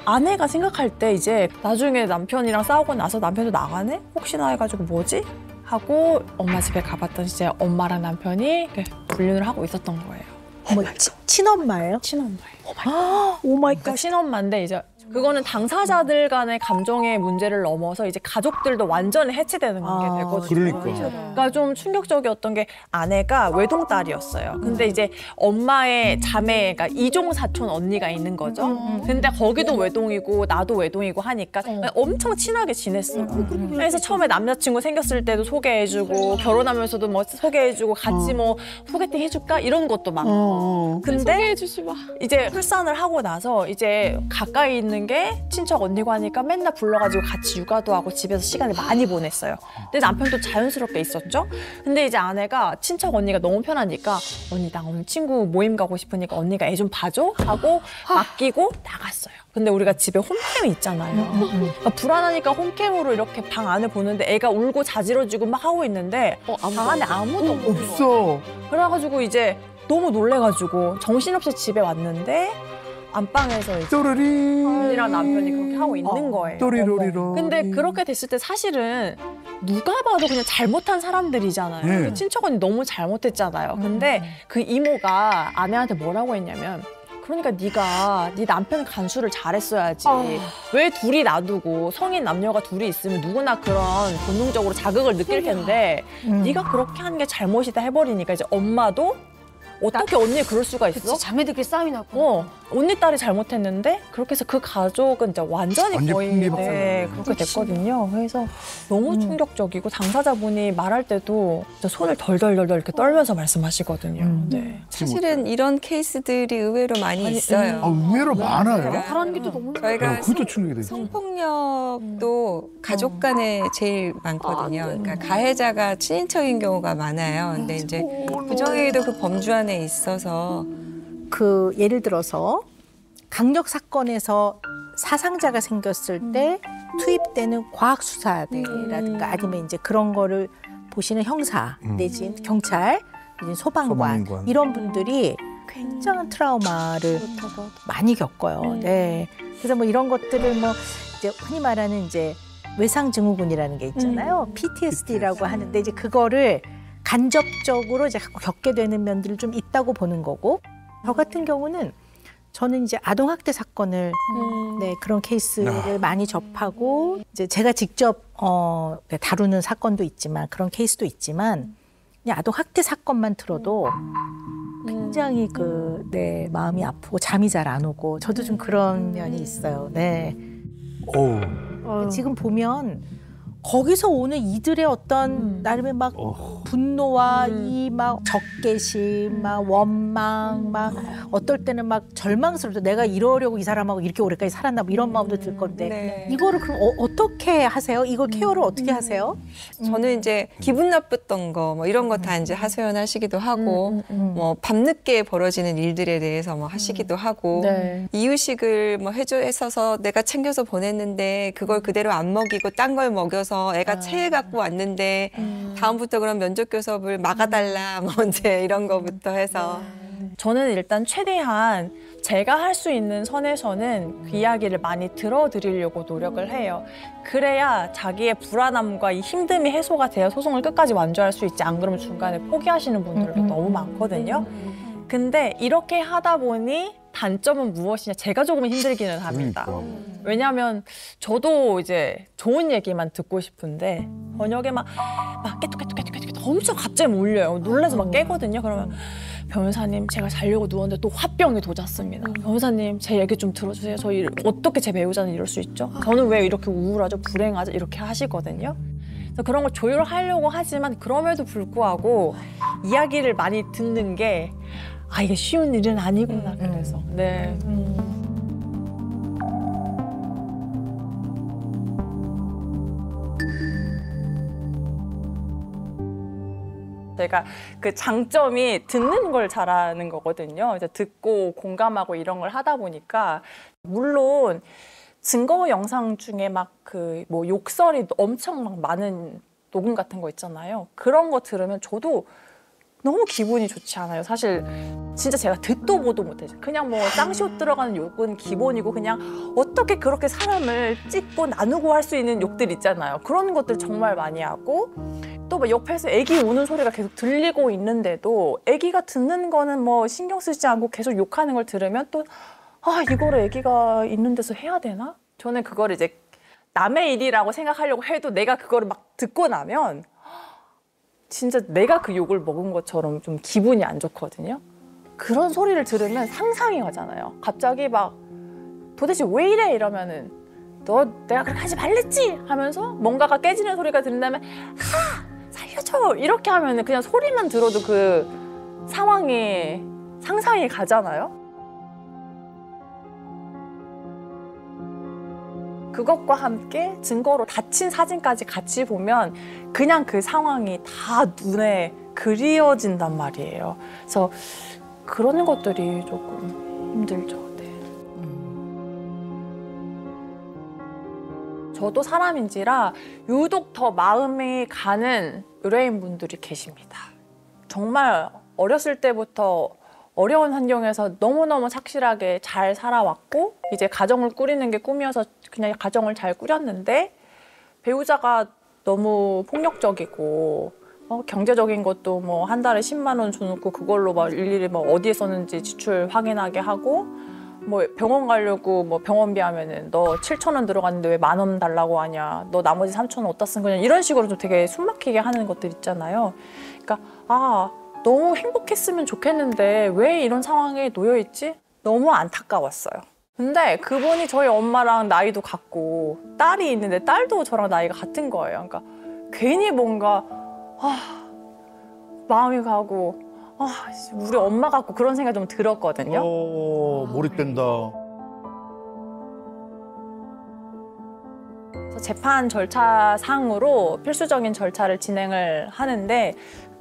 아내가 생각할 때 이제 나중에 남편이랑 싸우고 나서 남편도 나가네? 혹시나 해가지고 뭐지? 하고 엄마 집에 가봤더니 이제 엄마랑 남편이 불륜을 하고 있었던 거예요. 친엄마예요? 친엄마예요. 오마이갓. 친엄마인데 이제 그거는 당사자들 간의 감정의 문제를 넘어서 이제 가족들도 완전히 해체되는 게 되거든요. 그러니까 좀 충격적이었던 게 아내가 외동딸이었어요. 근데 이제 엄마의 자매, 그러니까 이종 사촌 언니가 있는 거죠. 근데 거기도 외동이고 나도 외동이고 하니까 엄청 친하게 지냈어요. 그래서 처음에 남자친구 생겼을 때도 소개해주고 결혼하면서도 뭐 소개해주고 같이 뭐 소개팅 해줄까 이런 것도 많고. 근데 소개해주지 마. 이제 출산을 하고 나서 이제 가까이 있는 게 친척 언니고 하니까 맨날 불러가지고 같이 육아도 하고 집에서 시간을 많이 보냈어요. 근데 남편도 자연스럽게 있었죠. 근데 이제 아내가 친척 언니가 너무 편하니까 언니 나 오늘 친구 모임 가고 싶으니까 언니가 애 좀 봐줘 하고 맡기고 나갔어요. 근데 우리가 집에 홈캠이 있잖아요. 그러니까 불안하니까 홈캠으로 이렇게 방 안을 보는데 애가 울고 자지러지고 막 하고 있는데 방 안에 아무도 없어. 그래가지고 이제 너무 놀래가지고 정신없이 집에 왔는데 안방에서 이제 언니랑 남편이 그렇게 하고 있는 거예요. 또리로리로. 근데 그렇게 됐을 때 사실은 누가 봐도 그냥 잘못한 사람들이잖아요. 친척 언니 너무 잘못했잖아요. 근데 그 이모가 아내한테 뭐라고 했냐면 그러니까 네가 네 남편 간수를 잘했어야지. 왜 둘이 놔두고 성인 남녀가 둘이 있으면 누구나 그런 본능적으로 자극을 느낄 텐데 네가 그렇게 하는 게 잘못이다 해버리니까 이제 엄마도 어떻게 언니 그럴 수가 있어? 그치, 자매들끼리 싸움이 나고. 언니 딸이 잘못했는데 그렇게 해서 그 가족은 이제 완전히 거의 그렇게 됐거든요. 그래서 너무 충격적이고 당사자분이 말할 때도 진짜 손을 덜덜덜 이렇게 떨면서 말씀하시거든요. 네. 사실은 이런 케이스들이 의외로 많이 있어요. 의외로 많아요. 말하는 게 또 너무 저희가 그것도 충격이 되죠. 성폭력도 가족 간에 제일 많거든요. 그러니까 가해자가 친인척인 경우가 많아요. 근데 이제 부정행위도 그 범주 안에 있어서 그 예를 들어서 강력 사건에서 사상자가 생겼을 때 투입되는 과학수사대라든가 아니면 이제 그런 거를 보시는 형사 내지는 경찰, 내지는 소방관 이런 분들이 굉장한 트라우마를 많이 겪어요. 네. 그래서 뭐 이런 것들을 뭐 이제 흔히 말하는 이제 외상증후군이라는 게 있잖아요. PTSD라고 하는데 이제 그거를 간접적으로 이제 겪게 되는 면들이 좀 있다고 보는 거고, 저 같은 경우는 저는 이제 아동학대 사건을 네, 그런 케이스를 많이 접하고 이제 제가 직접 다루는 사건도 있지만 그런 케이스도 있지만 그냥 아동학대 사건만 들어도 굉장히 네, 마음이 아프고 잠이 잘 안 오고 저도 좀 그런 면이 있어요. 네. 지금 보면 거기서 오는 이들의 어떤 나름의 막 분노와 이 막 적개심, 막 원망, 막 어떨 때는 막 절망스럽죠. 내가 이러려고 이 사람하고 이렇게 오래까지 살았나 뭐 이런 마음도 들 건데 네. 이거를 그럼 어떻게 하세요? 이걸 케어를 어떻게 하세요? 저는 이제 기분 나빴던 거 뭐 이런 거 다 이제 하소연하시기도 하고 뭐 밤늦게 벌어지는 일들에 대해서 뭐 하시기도 하고 네. 이유식을 뭐 해줘서 내가 챙겨서 보냈는데 그걸 그대로 안 먹이고 딴 걸 먹여서 애가 체해 갖고 왔는데 다음부터 그럼 면접 교섭을 막아달라 뭐 이제 이런 거부터 해서 저는 일단 최대한 제가 할 수 있는 선에서는 그 이야기를 많이 들어드리려고 노력을 해요. 그래야 자기의 불안함과 이 힘듦이 해소가 돼야 소송을 끝까지 완주할 수 있지, 안 그러면 중간에 포기하시는 분들도 너무 많거든요. 근데 이렇게 하다 보니 단점은 무엇이냐? 제가 조금 힘들기는 합니다. 왜냐하면 저도 이제 좋은 얘기만 듣고 싶은데 번역에 막 깨뚝깨뚝 엄청 갑자기 몰려요. 놀라서 막 깨거든요. 그러면 변호사님 제가 자려고 누웠는데 또 화병이 도졌습니다. 변호사님 제 얘기 좀 들어주세요. 저희 어떻게 제 배우자는 이럴 수 있죠? 저는 왜 이렇게 우울하죠? 불행하죠? 이렇게 하시거든요. 그래서 그런 걸 조율하려고 하지만 그럼에도 불구하고 이야기를 많이 듣는 게 이게 쉬운 일은 아니구나. 그래서 네. 제가 그 장점이 듣는 걸 잘하는 거거든요. 이제 듣고 공감하고 이런 걸 하다 보니까 물론 증거 영상 중에 막 그 뭐 욕설이 엄청 막 많은 녹음 같은 거 있잖아요. 그런 거 들으면 저도 너무 기분이 좋지 않아요. 사실 진짜 제가 듣도 보도 못해요. 그냥 뭐 짱시옷 들어가는 욕은 기본이고 그냥 어떻게 그렇게 사람을 찢고 나누고 할 수 있는 욕들 있잖아요. 그런 것들 정말 많이 하고 또 뭐 옆에서 애기 우는 소리가 계속 들리고 있는데도 애기가 듣는 거는 뭐 신경 쓰지 않고 계속 욕하는 걸 들으면 또 이거를 애기가 있는 데서 해야 되나? 저는 그거를 이제 남의 일이라고 생각하려고 해도 내가 그거를 막 듣고 나면 진짜 내가 그 욕을 먹은 것처럼 좀 기분이 안 좋거든요. 그런 소리를 들으면 상상이 가잖아요. 갑자기 막 도대체 왜 이래? 이러면은 너 내가 그렇게 하지 말랬지? 하면서 뭔가가 깨지는 소리가 들린다면 살려줘! 이렇게 하면은 그냥 소리만 들어도 그 상황이 상상이 가잖아요. 그것과 함께 증거로 다친 사진까지 같이 보면 그냥 그 상황이 다 눈에 그리워진단 말이에요. 그래서 그러는 것들이 조금 힘들죠. 네. 저도 사람인지라 유독 더 마음이 가는 의뢰인분들이 계십니다. 정말 어렸을 때부터 어려운 환경에서 너무너무 착실하게 잘 살아왔고 이제 가정을 꾸리는 게 꿈이어서 그냥 가정을 잘 꾸렸는데 배우자가 너무 폭력적이고 경제적인 것도 뭐 한 달에 10만 원 줘놓고 그걸로 막 일일이 뭐 어디에 썼는지 지출 확인하게 하고 뭐 병원 가려고 뭐 병원비 하면은 너 7천 원 들어갔는데 왜 1만 원 달라고 하냐, 너 나머지 3천 원 어디다 쓴 거냐, 이런 식으로 좀 되게 숨막히게 하는 것들 있잖아요. 그러니까 너무 행복했으면 좋겠는데 왜 이런 상황에 놓여 있지? 너무 안타까웠어요. 근데 그분이 저희 엄마랑 나이도 같고 딸이 있는데 딸도 저랑 나이가 같은 거예요. 그러니까 괜히 뭔가 마음이 가고 우리 엄마 같고 그런 생각이 좀 들었거든요. 몰입된다. 재판 절차상으로 필수적인 절차를 진행을 하는데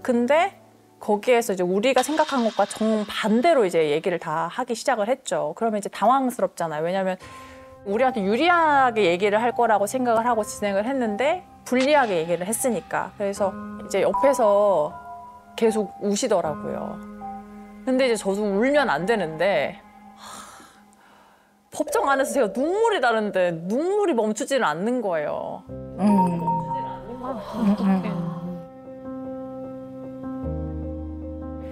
근데 거기에서 이제 우리가 생각한 것과 정반대로 이제 얘기를 다 하기 시작을 했죠. 그러면 이제 당황스럽잖아요. 왜냐하면 우리한테 유리하게 얘기를 할 거라고 생각을 하고 진행을 했는데 불리하게 얘기를 했으니까. 그래서 이제 옆에서 계속 우시더라고요. 근데 이제 저도 울면 안 되는데 법정 안에서 제가 눈물이 나는데 눈물이 멈추지는 않는 거예요.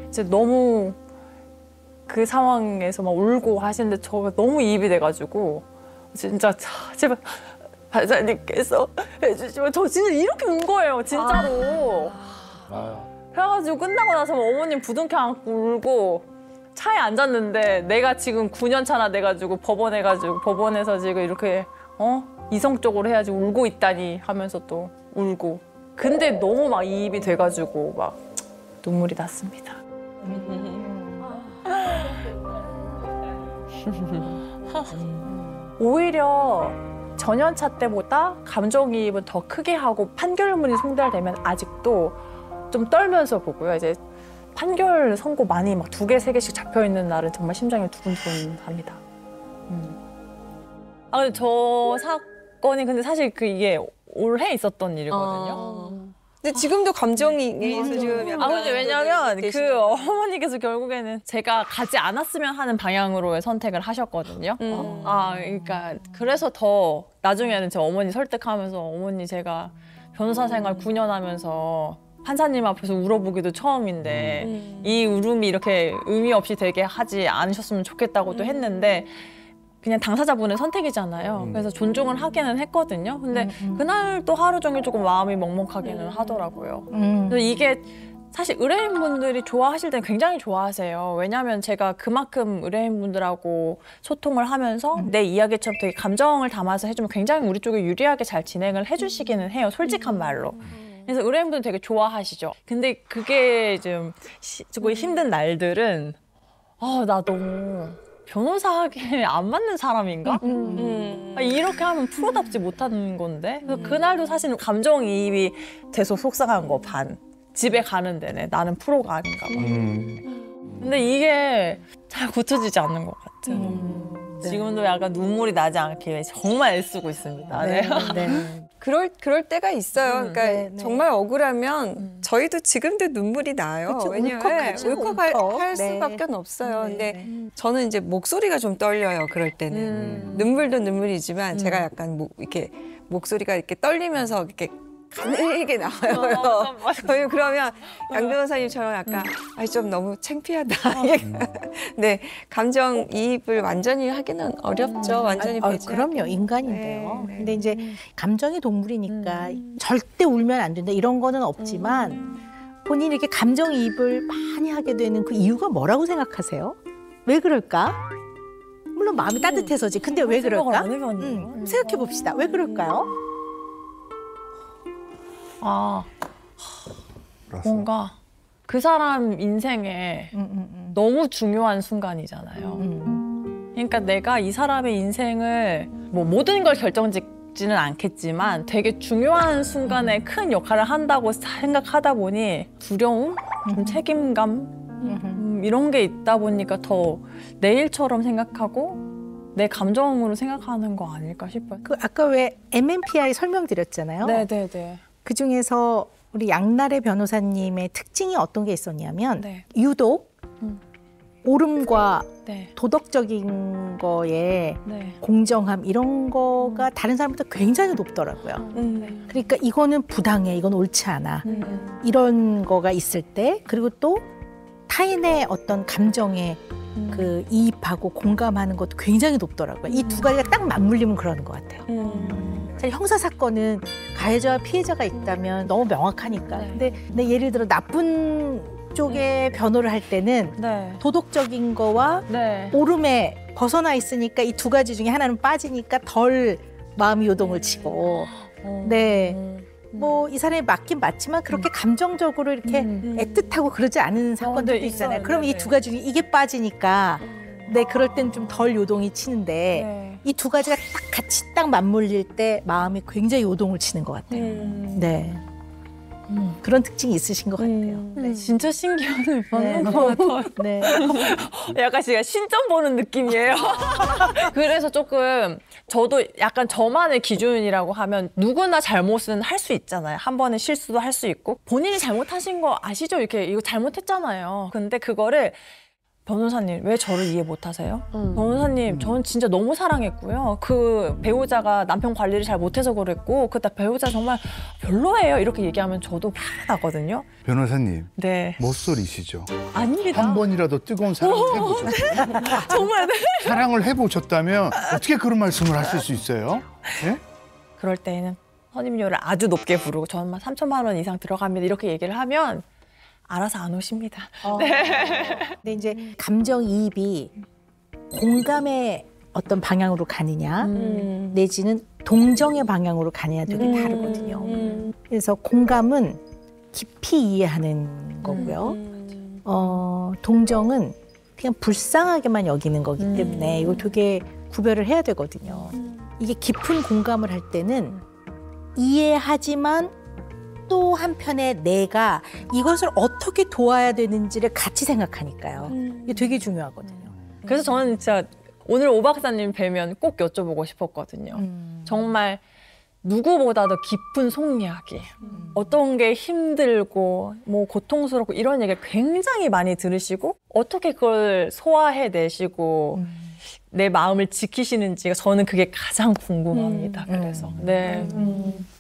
이제 너무 그 상황에서 막 울고 하시는데 저 너무 이입이 돼가지고 진짜 제발 판사님께서 해주시면 저 진짜 이렇게 운 거예요, 진짜로. 그래가지고 끝나고 나서 어머님 부둥켜 안고 울고 차에 앉았는데 내가 지금 9년 차나 돼가지고 법원에서 지금 이렇게 이성적으로 해야지 울고 있다니 하면서 또 울고. 근데 너무 막 이입이 돼가지고 막 눈물이 났습니다. 오히려 전연차 때보다 감정이입은 더 크게 하고 판결문이 송달되면 아직도 좀 떨면서 보고요. 이제 판결 선고 많이 막 2개, 3개씩 잡혀 있는 날은 정말 심장이 두근두근합니다. 근데 저 사건이 근데 사실 이게 올해 있었던 일이거든요. 근데 지금도 감정이 지금 약간. 근데 왜냐면 그 어머니께서 결국에는 제가 가지 않았으면 하는 방향으로의 선택을 하셨거든요. 그러니까 그래서 더 나중에는 제 어머니 설득하면서 어머니 제가 변호사 생활 9년 하면서 판사님 앞에서 울어보기도 처음인데 이 울음이 이렇게 의미 없이 되게 하지 않으셨으면 좋겠다고도 했는데 그냥 당사자분의 선택이잖아요. 그래서 존중을 하기는 했거든요. 근데 그날 또 하루 종일 조금 마음이 먹먹하기는 하더라고요. 그래서 이게 사실 의뢰인분들이 좋아하실 때는 굉장히 좋아하세요. 왜냐하면 제가 그만큼 의뢰인분들하고 소통을 하면서 내 이야기처럼 되게 감정을 담아서 해주면 굉장히 우리 쪽에 유리하게 잘 진행을 해주시기는 해요. 솔직한 말로. 그래서 의뢰인분들 되게 좋아하시죠. 근데 그게 좀 힘든 날들은 나 너무 변호사하기에 안 맞는 사람인가? 이렇게 하면 프로답지 못하는 건데. 그래서 그날도 사실은 감정이입이 돼서 속상한 거 반. 집에 가는 데네. 나는 프로가 아닌가 봐. 근데 이게 잘 고쳐지지 않는 것 같아요. 지금도 약간 눈물이 나지 않게 정말 애쓰고 있습니다. 네. 그럴 때가 있어요. 그러니까 정말 억울하면 저희도 지금도 눈물이 나요. 그쵸, 왜냐면 울컥할 네. 수밖에 없어요. 근데 저는 이제 목소리가 좀 떨려요. 그럴 때는 눈물도 눈물이지만 제가 약간 이렇게 목소리가 이렇게 떨리면서 이렇게 가늘게 나와요. 저희 그러면 양 변호사님처럼 약간 좀 너무 창피하다. 네, 감정이입을 완전히 하기는 어렵죠. 완전히 배제. 그럼요, 인간인데요. 근데 이제 감정의 동물이니까 절대 울면 안 된다 이런 거는 없지만 본인이 이렇게 감정이입을 많이 하게 되는 그 이유가 뭐라고 생각하세요? 왜 그럴까? 물론 마음이 따뜻해서지. 근데 왜 그럴까? 생각해 봅시다. 왜 그럴까요? 뭔가 그 사람 인생에 너무 중요한 순간이잖아요. 그러니까 내가 이 사람의 인생을 모든 걸 결정짓지는 않겠지만 되게 중요한 순간에 큰 역할을 한다고 생각하다 보니 두려움, 좀 책임감 이런 게 있다 보니까 더 내 일처럼 생각하고 내 감정으로 생각하는 거 아닐까 싶어요. 아까 왜 MMPI 설명드렸잖아요. 네네네. 그 중에서 우리 양나래 변호사님의 특징이 어떤 게 있었냐면 유독 옳음과 도덕적인 거에 공정함 이런 거가 다른 사람보다 굉장히 높더라고요. 그러니까 이거는 부당해, 이건 옳지 않아 이런 거가 있을 때 그리고 또 타인의 어떤 감정에 그 이입하고 공감하는 것도 굉장히 높더라고요. 이 두 가지가 딱 맞물리면 그러는 것 같아요. 형사 사건은 가해자와 피해자가 있다면 너무 명확하니까. 근데 예를 들어 나쁜 쪽의 변호를 할 때는 네. 도덕적인 거와 네. 옳음에 벗어나 있으니까 이 두 가지 중에 하나는 빠지니까 덜 마음이 요동을 치고 네. 뭐 이 사람이 맞긴 맞지만 그렇게 감정적으로 이렇게 애틋하고 그러지 않은 사건들도 네, 있잖아요. 있어요. 그럼 네, 이 두 가지 중에 이게 빠지니까 네 그럴 땐 좀 덜 요동이 치는데 네. 이 두 가지가 딱 같이 딱 맞물릴 때 마음이 굉장히 요동을 치는 것 같아요. 네. 그런 특징이 있으신 것 같아요. 네. 진짜 신기한 네. 반응 것 같아요. 네. 약간 제가 신점 보는 느낌이에요. 그래서 조금 저도 약간 저만의 기준이라고 하면 누구나 잘못은 할 수 있잖아요. 한 번은 실수도 할 수 있고 본인이 잘못하신 거 아시죠? 이렇게 이거 잘못했잖아요. 근데 그거를 변호사님 왜 저를 이해 못하세요? 변호사님 저는 진짜 너무 사랑했고요. 그 배우자가 남편 관리를 잘 못해서 그랬고 그다 배우자 정말 별로예요. 이렇게 얘기하면 저도 화가 나거든요. 변호사님, 네. 못소리시죠? 아닙니다. 한 번이라도 뜨거운 사랑을 해보셨어요? 정말 네. 사랑을 해보셨다면 어떻게 그런 말씀을 하실 수 있어요? 예? 그럴 때에는 선임료를 아주 높게 부르고 저는 3천만 원 이상 들어갑니다. 이렇게 얘기를 하면 알아서 안 오십니다. 근데 이제 감정이입이 공감의 어떤 방향으로 가느냐 내지는 동정의 방향으로 가느냐 되게 다르거든요. 그래서 공감은 깊이 이해하는 거고요. 동정은 그냥 불쌍하게만 여기는 거기 때문에 이거 되게 구별을 해야 되거든요. 이게 깊은 공감을 할 때는 이해하지만 또 한편에 내가 이것을 어떻게 도와야 되는지를 같이 생각하니까요. 이게 되게 중요하거든요. 그래서 저는 진짜 오늘 오 박사님 뵈면 꼭 여쭤보고 싶었거든요. 정말 누구보다도 깊은 속 이야기, 어떤 게 힘들고 뭐 고통스럽고 이런 얘기를 굉장히 많이 들으시고 어떻게 그걸 소화해내시고 내 마음을 지키시는지가 저는 그게 가장 궁금합니다. 그래서 네.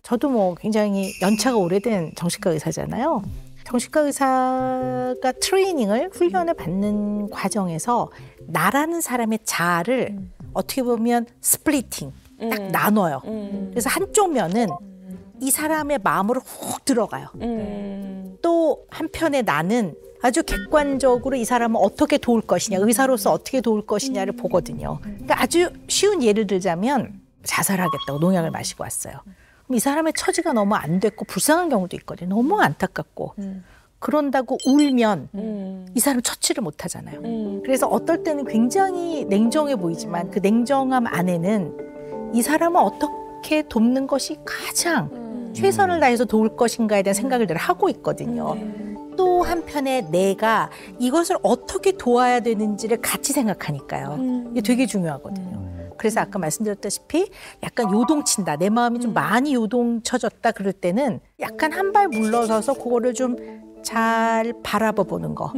저도 뭐 굉장히 연차가 오래된 정신과 의사잖아요. 정신과 의사가 트레이닝을 훈련을 받는 과정에서 나라는 사람의 자아를 어떻게 보면 스플리팅 딱 나눠요. 그래서 한쪽 면은 이 사람의 마음으로 훅 들어가요. 또 한편에 나는 아주 객관적으로 이 사람을 어떻게 도울 것이냐, 의사로서 어떻게 도울 것이냐를 보거든요. 그러니까 아주 쉬운 예를 들자면 자살하겠다고 농약을 마시고 왔어요. 그럼 이 사람의 처지가 너무 안 됐고 불쌍한 경우도 있거든요. 너무 안타깝고. 그런다고 울면 이 사람 처치를 못 하잖아요. 그래서 어떨 때는 굉장히 냉정해 보이지만 그 냉정함 안에는 이 사람을 어떻게 돕는 것이 가장 최선을 다해서 도울 것인가에 대한 생각을 늘 하고 있거든요. 또 한편에 내가 이것을 어떻게 도와야 되는지를 같이 생각하니까요. 이게 되게 중요하거든요. 그래서 아까 말씀드렸다시피 약간 요동친다. 내 마음이 좀 많이 요동쳐졌다 그럴 때는 약간 한 발 물러서서 그거를 좀 잘 바라봐 보는 거.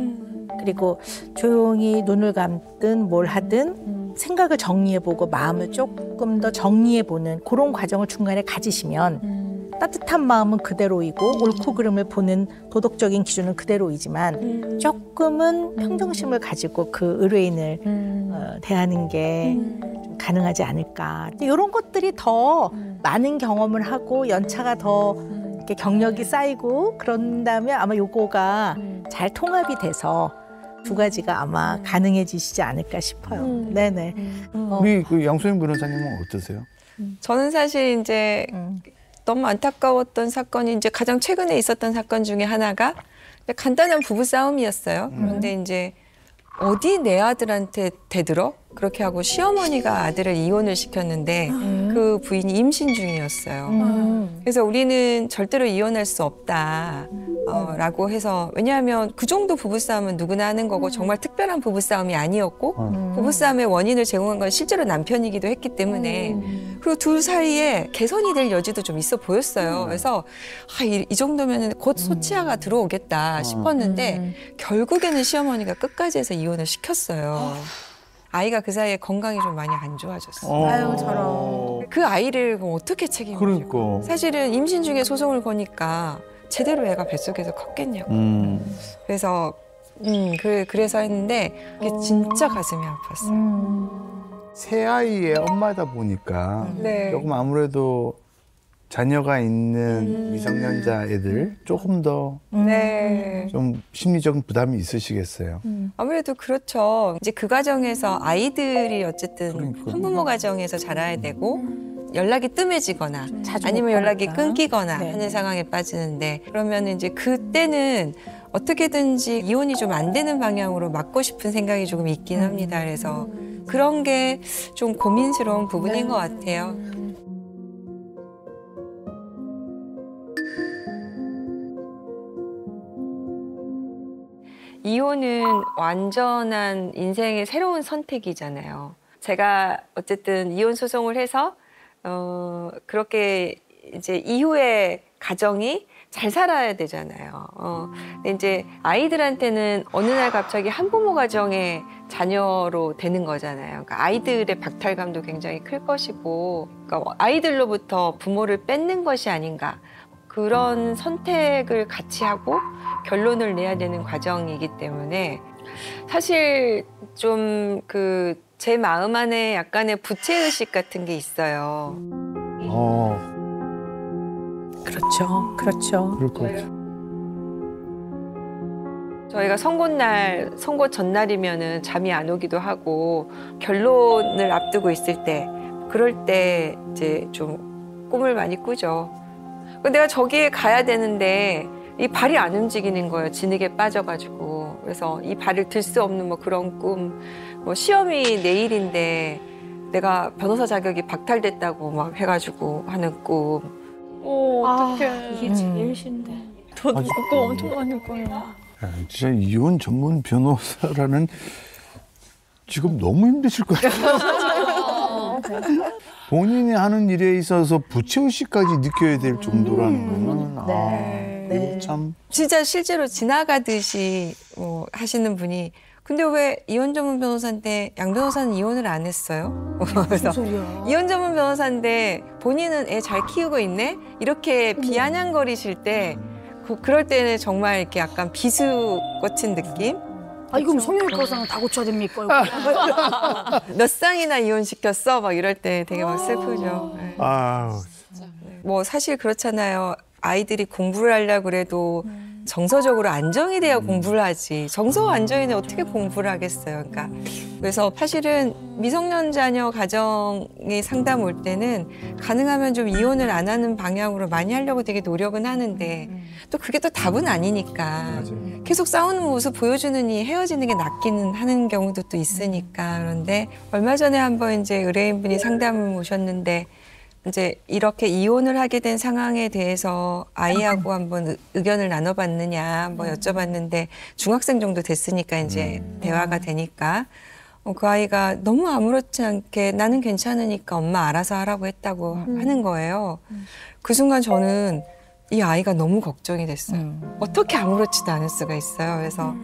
그리고 조용히 눈을 감든 뭘 하든 생각을 정리해보고 마음을 조금 더 정리해보는 그런 과정을 중간에 가지시면 따뜻한 마음은 그대로이고 옳고 그름을 보는 도덕적인 기준은 그대로이지만 조금은 평정심을 가지고 그 의뢰인을 대하는 게 좀 가능하지 않을까. 이런 것들이 더 많은 경험을 하고 연차가 더 이렇게 경력이 쌓이고 그런다면 아마 요거가 잘 통합이 돼서 두 가지가 아마 가능해지시지 않을까 싶어요. 네네. 우리 그 양소영 변호사님은 어떠세요? 저는 사실 이제 너무 안타까웠던 사건이 이제 가장 최근에 있었던 사건 중에 하나가 간단한 부부 싸움이었어요. 그런데 이제 어디 내 아들한테 대들어? 그렇게 하고 시어머니가 아들을 이혼을 시켰는데 그 부인이 임신 중이었어요. 그래서 우리는 절대로 이혼할 수 없다. 라고 해서 왜냐하면 그 정도 부부싸움은 누구나 하는 거고 정말 특별한 부부싸움이 아니었고 부부싸움의 원인을 제공한 건 실제로 남편이기도 했기 때문에 그리고 둘 사이에 개선이 될 여지도 좀 있어 보였어요. 그래서 이 정도면 곧 소치아가 들어오겠다 싶었는데 결국에는 시어머니가 끝까지 해서 이혼을 시켰어요. 아이가 그 사이에 건강이 좀 많이 안 좋아졌어요. 아유 저런. 그 아이를 그럼 어떻게 책임지고. 그러니까. 사실은 임신 중에 소송을 거니까 제대로 애가 뱃속에서 컸겠냐고. 그래서 그래서 했는데 그게 진짜 가슴이 아팠어요. 새 아이의 엄마다 보니까 네. 조금 아무래도 자녀가 있는 미성년자 애들 조금 더 네. 좀 심리적 부담이 있으시겠어요. 아무래도 그렇죠. 이제 그 과정에서 아이들이 어쨌든 한부모 가정에서 자라야 되고 연락이 뜸해지거나 아니면 연락이 끊기거나 하는 상황에 빠지는데 그러면 이제 그때는 어떻게든지 이혼이 좀 안 되는 방향으로 막고 싶은 생각이 조금 있긴 합니다. 그래서 그런 게 좀 고민스러운 부분인 것 같아요. 이혼은 완전한 인생의 새로운 선택이잖아요. 제가 어쨌든 이혼 소송을 해서 그렇게 이제 이후에 가정이 잘 살아야 되잖아요. 근데 이제 아이들한테는 어느 날 갑자기 한부모 가정의 자녀로 되는 거잖아요. 그러니까 아이들의 박탈감도 굉장히 클 것이고, 그러니까 아이들로부터 부모를 뺏는 것이 아닌가. 그런 선택을 같이 하고 결론을 내야 되는 과정이기 때문에 사실 좀 제 마음 안에 약간의 부채의식 같은 게 있어요. 그렇죠. 그렇죠. 그럴 것 같아요. 저희가 선고 전날이면은 잠이 안 오기도 하고 결론을 앞두고 있을 때 그럴 때 이제 좀 꿈을 많이 꾸죠. 내가 저기에 가야 되는데 이 발이 안 움직이는 거예요. 진흙에 빠져가지고. 그래서 이 발을 들 수 없는 뭐 그런 꿈. 뭐 시험이 내일인데 내가 변호사 자격이 박탈됐다고 막 해가지고 하는 꿈. 어떡해. 이게 제일 싫은데. 저도 그거 엄청 많이 꿔요. 진짜 이혼 전문 변호사라는 직업 너무 힘드실 것 같아요. 본인이 하는 일에 있어서 부채의식까지 느껴야 될 정도라는 거는 참. 진짜 실제로 지나가듯이 하시는 분이 근데 왜 이혼 전문 변호사인데 양 변호사는 이혼을 안 했어요? 그래서 이혼 전문 변호사인데 본인은 애 잘 키우고 있네? 이렇게 비아냥거리실 때 그럴 때는 정말 이렇게 약간 비수 꽂힌 느낌? 아니 그럼 성형외과사는 다 고쳐야 됩니까? 몇 쌍이나 이혼시켰어? 막 이럴 때 되게 막 슬프죠. 네. 아우. 뭐 사실 그렇잖아요. 아이들이 공부를 하려고 그래도 정서적으로 안정이 돼야 공부를 하지. 정서 안정이는 어떻게 공부를 하겠어요. 그러니까 그래서 사실은 미성년 자녀 가정의 상담 올 때는 가능하면 좀 이혼을 안 하는 방향으로 많이 하려고 되게 노력은 하는데 또 그게 또 답은 아니니까 계속 싸우는 모습 보여주느니 헤어지는 게 낫기는 하는 경우도 또 있으니까. 그런데 얼마 전에 한번 이제 의뢰인분이 상담을 오셨는데 이제 이렇게 이혼을 하게 된 상황에 대해서 아이하고 한번 의견을 나눠봤느냐 한번 여쭤봤는데 중학생 정도 됐으니까 이제 대화가 되니까 그 아이가 너무 아무렇지 않게 나는 괜찮으니까 엄마 알아서 하라고 했다고 하는 거예요. 그 순간 저는 이 아이가 너무 걱정이 됐어요. 어떻게 아무렇지도 않을 수가 있어요. 그래서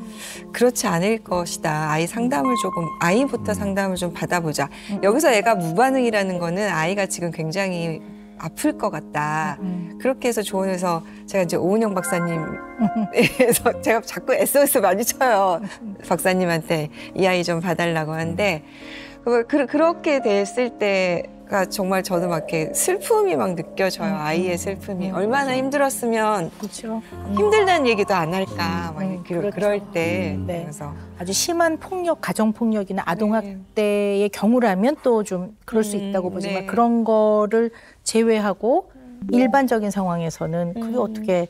그렇지 않을 것이다. 아이 상담을 조금 아이부터 상담을 좀 받아보자. 여기서 애가 무반응이라는 거는 아이가 지금 굉장히 아플 것 같다. 그렇게 해서 조언해서 제가 이제 오은영 박사님에서 제가 자꾸 SOS 많이 쳐요. 박사님한테 이 아이 좀 봐달라고 하는데 그렇게 됐을 때가 정말 저도 막 이렇게 슬픔이 막 느껴져요. 아이의 슬픔이. 얼마나 힘들었으면 그렇죠. 힘들다는 얘기도 안 할까. 막 이렇게 그럴 때. 네. 그래서 아주 심한 폭력, 가정폭력이나 아동학대의 경우라면 또 좀 그럴 수 있다고 보지만 그런 거를 제외하고 일반적인 상황에서는 그게 어떻게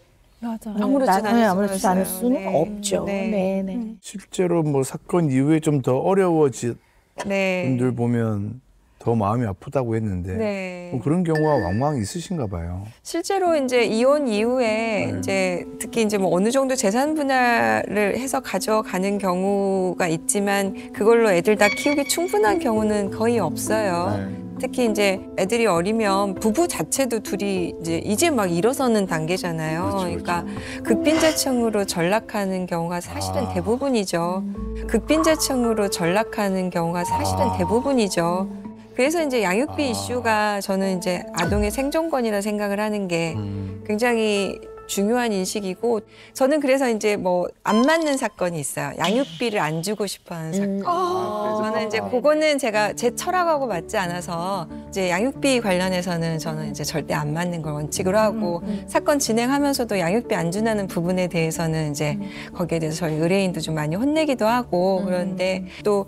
아무렇지 않을 수는 없죠. 네. 실제로 뭐 사건 이후에 좀 더 어려워진 분들 보면 더 마음이 아프다고 했는데 뭐 그런 경우가 왕왕 있으신가 봐요. 실제로 이제 이혼 이후에 이제 특히 이제 뭐 어느 정도 재산 분할을 해서 가져가는 경우가 있지만 그걸로 애들 다 키우기 충분한 경우는 거의 없어요. 특히 이제 애들이 어리면 부부 자체도 둘이 이제 막 일어서는 단계잖아요. 그러니까 극빈자층으로 전락하는 경우가 사실은 대부분이죠. 극빈자층으로 전락하는 경우가 사실은 대부분이죠. 그래서 이제 양육비 이슈가 저는 이제 아동의 생존권이라 생각을 하는 게 굉장히 중요한 인식이고 저는 그래서 이제 뭐 안 맞는 사건이 있어요. 양육비를 안 주고 싶어하는 사건. 저는 이제 그거는 제가 제 철학하고 맞지 않아서 이제 양육비 관련해서는 저는 이제 절대 안 맞는 걸 원칙으로 하고 사건 진행하면서도 양육비 안 준다는 부분에 대해서는 이제 거기에 대해서 저희 의뢰인도 좀 많이 혼내기도 하고 그런데 또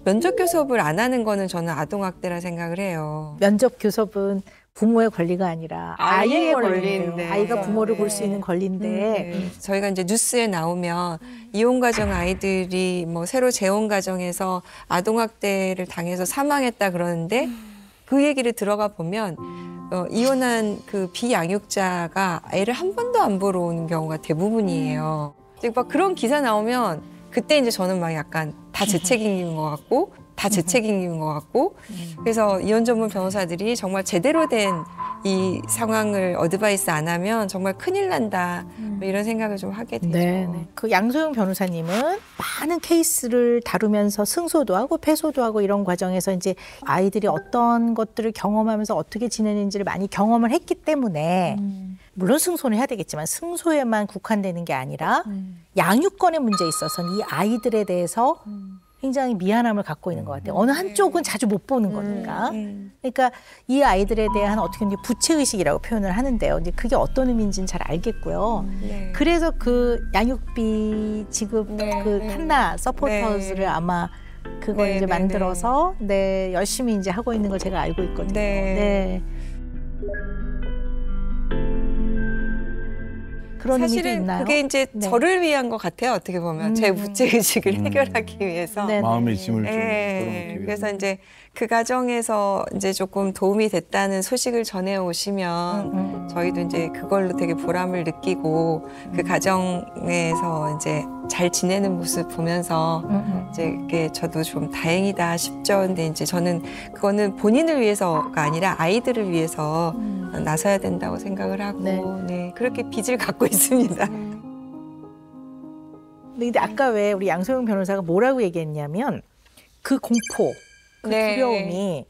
면접 교섭을 안 하는 거는 저는 아동학대라 생각을 해요. 면접 교섭은 부모의 권리가 아니라 아이의 권리인데 권리인데. 아이가 부모를 볼 수 있는 권리인데 저희가 이제 뉴스에 나오면 이혼 가정 아이들이 뭐 새로 재혼 가정에서 아동학대를 당해서 사망했다 그러는데 그 얘기를 들어가 보면 이혼한 그 비양육자가 애를 한 번도 안 보러 오는 경우가 대부분이에요. 막 그런 기사 나오면 그때 이제 저는 막 약간 다 제 책임인 것 같고 다 제 책임인 것 같고 그래서 이혼 전문 변호사들이 정말 제대로 된 이 상황을 어드바이스 안 하면 정말 큰일 난다 뭐 이런 생각을 좀 하게 되죠. 네. 그 양소영 변호사님은 많은 케이스를 다루면서 승소도 하고 패소도 하고 이런 과정에서 이제 아이들이 어떤 것들을 경험하면서 어떻게 지내는지를 많이 경험을 했기 때문에 물론 승소는 해야 되겠지만 승소에만 국한되는 게 아니라 양육권의 문제에 있어서는 이 아이들에 대해서 굉장히 미안함을 갖고 있는 것 같아요. 어느 한쪽은 자주 못 보는 거니까. 그러니까 이 아이들에 대한 어떻게 보면 부채의식이라고 표현을 하는데요. 이제 그게 어떤 의미인지는 잘 알겠고요. 그래서 그 양육비 지급 그 칸나 서포터즈를 아마 그걸 이제 만들어서 열심히 이제 하고 있는 걸 제가 알고 있거든요. 네. 그런 의미도 사실은 있나요? 그게 이제 저를 위한 것 같아요. 어떻게 보면 제 부채의식을 해결하기 위해서 마음의 짐을 좀 덜어놓기 위해서. 그래서 이제 그 과정에서 이제 조금 도움이 됐다는 소식을 전해 오시면 저희도 이제 그걸로 되게 보람을 느끼고 그 가정에서 이제 잘 지내는 모습 보면서 이제 그게 저도 좀 다행이다 싶죠. 근데 이제 저는 그거는 본인을 위해서가 아니라 아이들을 위해서 나서야 된다고 생각을 하고 그렇게 빚을 갖고 있습니다. 근데 아까 왜 우리 양소영 변호사가 뭐라고 얘기했냐면 그 공포, 그 두려움이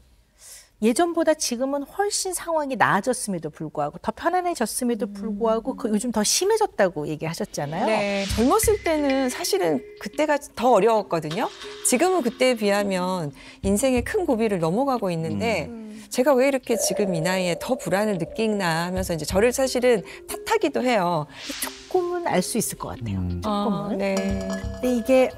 예전보다 지금은 훨씬 상황이 나아졌음에도 불구하고 더 편안해졌음에도 불구하고 그 요즘 더 심해졌다고 얘기하셨잖아요. 네, 젊었을 때는 사실은 그때가 더 어려웠거든요. 지금은 그때에 비하면 인생의 큰 고비를 넘어가고 있는데 제가 왜 이렇게 지금 이 나이에 더 불안을 느끼나 하면서 이제 저를 사실은 탓하기도 해요. 조금은 알 수 있을 것 같아요. 조금은. 근데 이게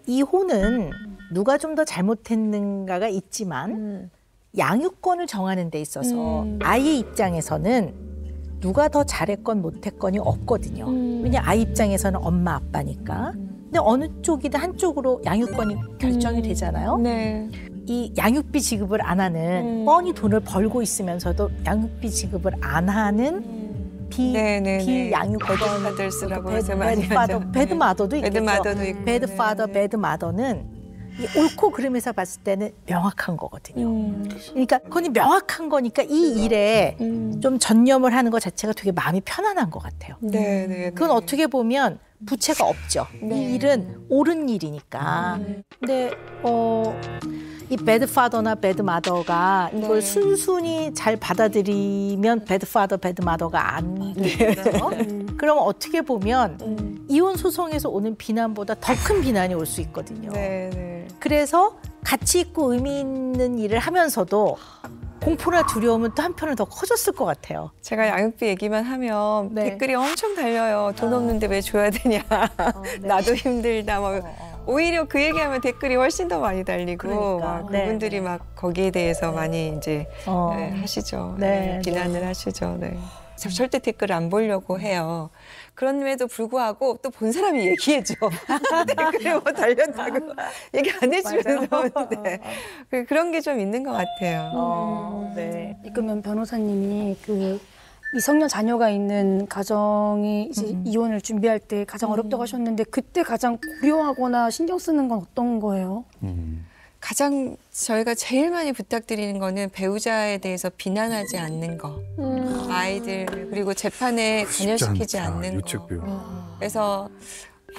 이혼은 누가 좀 더 잘못했는가가 있지만 양육권을 정하는 데 있어서 아이의 입장에서는 누가 더 잘했건 못했건이 없거든요. 왜냐 아이 입장에서는 엄마 아빠니까. 근데 어느 쪽이든 한쪽으로 양육권이 결정이 되잖아요. 이 양육비 지급을 안 하는 뻔히 돈을 벌고 있으면서도 양육비 지급을 안 하는 비양육권 배드파더스라고 해서 많이 하죠. 배드마더도 있겠죠. 배드마더도 있고. 배드파더, 배드마더는 이 옳고 그름에서 봤을 때는 명확한 거거든요. 그러니까 그건 명확한 거니까 이 일에 좀 전념을 하는 것 자체가 되게 마음이 편안한 것 같아요. 그건 어떻게 보면 부채가 없죠. 이 일은 옳은 일이니까. 근데 이 배드파더나 배드마더가 이걸 순순히 잘 받아들이면 배드파더, 배드마더가 안 되죠. 그럼 어떻게 보면 이혼 소송에서 오는 비난보다 더 큰 비난이 올 수 있거든요. 그래서 가치 있고 의미 있는 일을 하면서도 공포나 두려움은 또 한편은 더 커졌을 것 같아요. 제가 양육비 얘기만 하면 댓글이 엄청 달려요. 돈 없는데 왜 줘야 되냐. 나도 힘들다. 오히려 그 얘기하면 댓글이 훨씬 더 많이 달리고 그분들이 막 거기에 대해서 많이 이제 하시죠. 비난을 하시죠. 절대 댓글 안 보려고 해요. 그럼에도 불구하고 또 본 사람이 얘기해줘. 댓글에 뭐 달렸다고 얘기 안 해주면서 그런 게 좀 있는 것 같아요. 그러면 변호사님이 그 미성년 자녀가 있는 가정이 이제 이혼을 준비할 때 가장 어렵다고 하셨는데 그때 가장 고려하거나 신경 쓰는 건 어떤 거예요? 가장 저희가 제일 많이 부탁드리는 거는 배우자에 대해서 비난하지 않는 거. 아이들 그리고 재판에 관여시키지 않는 거. 그래서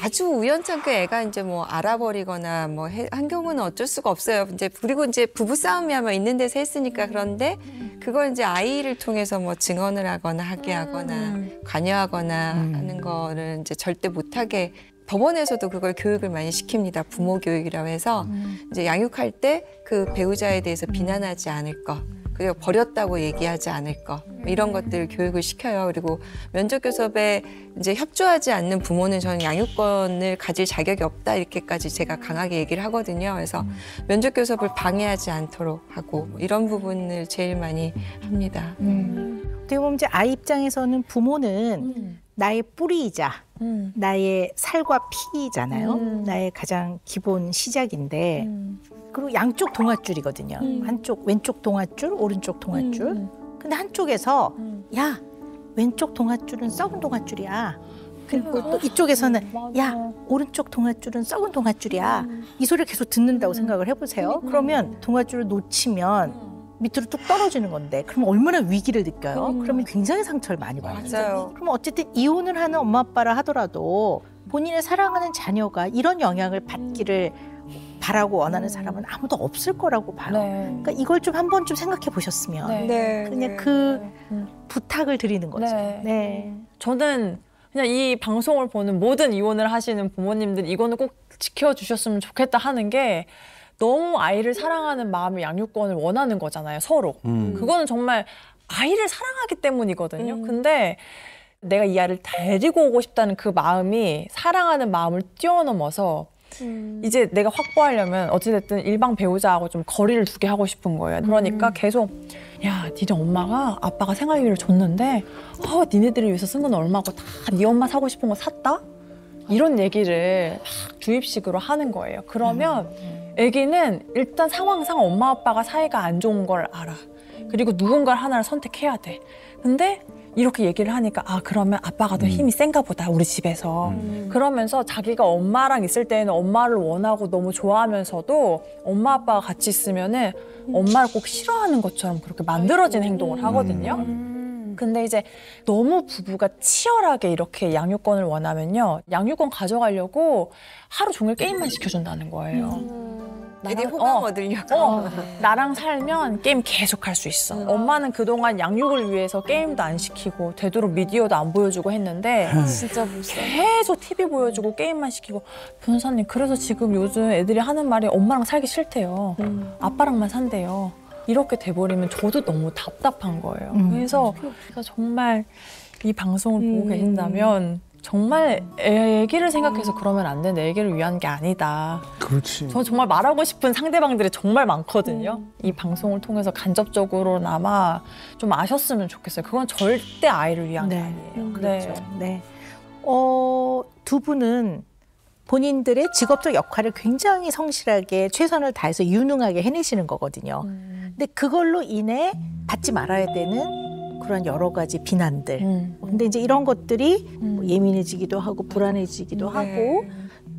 아주 우연찮게 애가 이제 뭐 알아버리거나 뭐 한 경우는 어쩔 수가 없어요. 이제 그리고 이제 부부 싸움이 아마 있는 데서 했으니까. 그런데 그걸 이제 아이를 통해서 뭐 증언을 하거나 하게 하거나 관여하거나 하는 거는 이제 절대 못하게. 법원에서도 그걸 교육을 많이 시킵니다. 부모 교육이라고 해서 이제 양육할 때 그 배우자에 대해서 비난하지 않을 것, 그리고 버렸다고 얘기하지 않을 것, 이런 것들 교육을 시켜요. 그리고 면접교섭에 이제 협조하지 않는 부모는 저는 양육권을 가질 자격이 없다, 이렇게까지 제가 강하게 얘기를 하거든요. 그래서 면접교섭을 방해하지 않도록 하고 이런 부분을 제일 많이 합니다. 어떻게 보면 이제 아이 입장에서는 부모는 나의 뿌리이자 나의 살과 피잖아요. 나의 가장 기본 시작인데 그리고 양쪽 동아줄이거든요. 한쪽 왼쪽 동아줄, 오른쪽 동아줄. 근데 한쪽에서 야, 왼쪽 동아줄은 썩은 동아줄이야. 그리고 또 이쪽에서는 야, 오른쪽 동아줄은 썩은 동아줄이야. 이 소리를 계속 듣는다고 생각을 해보세요. 그러면 동아줄을 놓치면 밑으로 뚝 떨어지는 건데 그럼 얼마나 위기를 느껴요? 그러면 굉장히 상처를 많이 받아요. 맞아요. 그럼 어쨌든 이혼을 하는 엄마 아빠라 하더라도 본인의 사랑하는 자녀가 이런 영향을 받기를 바라고 원하는 사람은 아무도 없을 거라고 봐요. 그러니까 이걸 좀 한번 좀 생각해 보셨으면 그냥 그 부탁을 드리는 거죠. 네. 저는 그냥 이 방송을 보는 모든 이혼을 하시는 부모님들 이거는 꼭 지켜주셨으면 좋겠다 하는 게 너무 아이를 사랑하는 마음의 양육권을 원하는 거잖아요, 서로. 그거는 정말 아이를 사랑하기 때문이거든요. 근데 내가 이 아이를 데리고 오고 싶다는 그 마음이 사랑하는 마음을 뛰어넘어서 이제 내가 확보하려면 어찌됐든 일방 배우자하고 좀 거리를 두게 하고 싶은 거예요. 그러니까 계속 야, 니네 엄마가 아빠가 생활비를 줬는데 니네들을 위해서 쓴 건 얼마고 다 네 엄마 사고 싶은 거 샀다? 이런 얘기를 막 주입식으로 하는 거예요. 그러면 애기는 일단 상황상 엄마 아빠가 사이가 안 좋은 걸 알아. 그리고 누군가를 하나를 선택해야 돼. 근데 이렇게 얘기를 하니까 그러면 아빠가 더 힘이 센가 보다, 우리 집에서. 그러면서 자기가 엄마랑 있을 때는 엄마를 원하고 너무 좋아하면서도 엄마 아빠가 같이 있으면은 엄마를 꼭 싫어하는 것처럼 그렇게 만들어진 행동을 하거든요. 근데 이제 너무 부부가 치열하게 이렇게 양육권을 원하면요, 양육권 가져가려고 하루 종일 게임만 시켜준다는 거예요. 애들이 호감 얻으려고. 나랑 살면 게임 계속 할 수 있어. 엄마는 그동안 양육을 위해서 게임도 안 시키고 되도록 미디어도 안 보여주고 했는데 진짜 무서워. 계속 TV 보여주고 게임만 시키고. 변호사님, 그래서 지금 요즘 애들이 하는 말이 엄마랑 살기 싫대요. 아빠랑만 산대요. 이렇게 돼버리면 저도 너무 답답한 거예요. 그래서 정말 이 방송을 보고 계신다면 정말 애기를 생각해서 그러면 안 되는데 애기를 위한 게 아니다. 그렇지. 저 정말 말하고 싶은 상대방들이 정말 많거든요. 이 방송을 통해서 간접적으로나마 좀 아셨으면 좋겠어요. 그건 절대 아이를 위한 게 아니에요. 그렇죠. 네. 두 분은 본인들의 직업적 역할을 굉장히 성실하게 최선을 다해서 유능하게 해내시는 거거든요. 근데 그걸로 인해 받지 말아야 되는 그런 여러 가지 비난들. 근데 이제 이런 것들이 뭐 예민해지기도 하고 불안해지기도 하고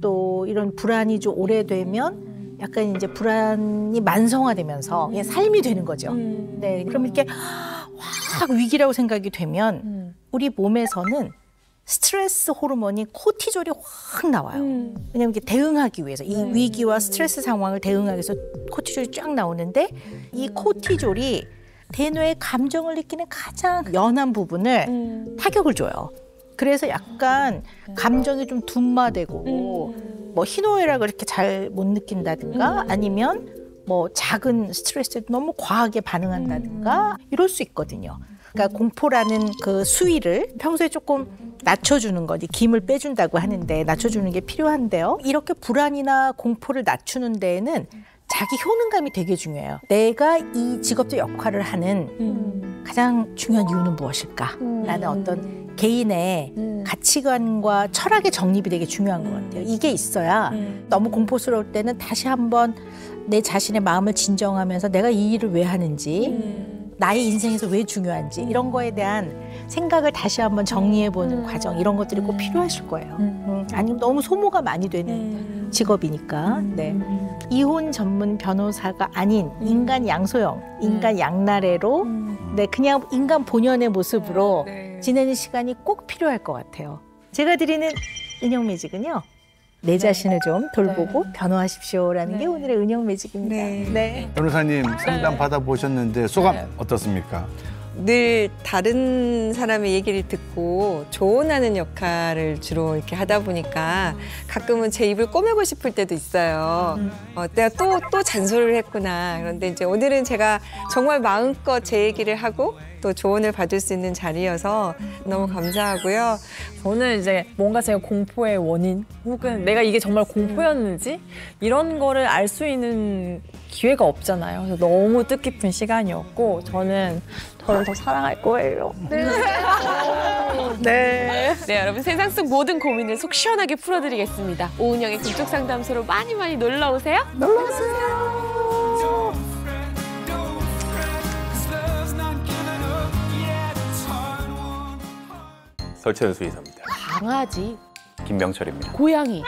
또 이런 불안이 좀 오래되면 약간 이제 불안이 만성화되면서 그냥 삶이 되는 거죠. 네. 그럼 이렇게 확 위기라고 생각이 되면 우리 몸에서는 스트레스 호르몬이 코티졸이 확 나와요. 왜냐면 이게 대응하기 위해서 이 위기와 스트레스 상황을 대응하기 위해서 코티졸이 쫙 나오는데 이 코티졸이 대뇌의 감정을 느끼는 가장 연한 부분을 타격을 줘요. 그래서 약간 감정이 좀 둔마되고 뭐 희노애락을 이렇게 잘 못 느낀다든가 아니면 뭐 작은 스트레스에 너무 과하게 반응한다든가 이럴 수 있거든요. 그러니까 공포라는 그 수위를 평소에 조금 낮춰주는 거지, 김을 빼준다고 하는데 낮춰주는 게 필요한데요. 이렇게 불안이나 공포를 낮추는 데에는 자기 효능감이 되게 중요해요. 내가 이 직업적 역할을 하는 가장 중요한 이유는 무엇일까? 라는 어떤 개인의 가치관과 철학의 정립이 되게 중요한 것 같아요. 이게 있어야 너무 공포스러울 때는 다시 한번 내 자신의 마음을 진정하면서 내가 이 일을 왜 하는지 나의 인생에서 왜 중요한지 이런 거에 대한 생각을 다시 한번 정리해보는 과정, 이런 것들이 꼭 필요하실 거예요. 아니면 너무 소모가 많이 되는 직업이니까. 네. 이혼 전문 변호사가 아닌 인간 양소영, 인간 양나래로 네, 그냥 인간 본연의 모습으로 지내는 시간이 꼭 필요할 것 같아요. 제가 드리는 은영 매직은요. 내 자신을 좀 돌보고 변호하십시오라는 게 오늘의 은영 매직입니다. 네. 변호사님 상담 받아보셨는데 소감 어떻습니까? 늘 다른 사람의 얘기를 듣고 조언하는 역할을 주로 이렇게 하다 보니까 가끔은 제 입을 꼬매고 싶을 때도 있어요. 내가 또 잔소리를 했구나. 그런데 이제 오늘은 제가 정말 마음껏 제 얘기를 하고 또 조언을 받을 수 있는 자리여서 너무 감사하고요. 저는 이제 뭔가 제가 공포의 원인 혹은 내가 이게 정말 공포였는지 이런 거를 알 수 있는 기회가 없잖아요. 그래서 너무 뜻깊은 시간이었고 저는 저를 더 사랑할 거예요. 네, 여러분 세상 속 모든 고민을 속 시원하게 풀어드리겠습니다. 오은영의 금쪽 상담소로 많이 놀러 오세요. 놀러 오세요. 설채연 수의사입니다. 강아지, 김명철입니다. 고양이.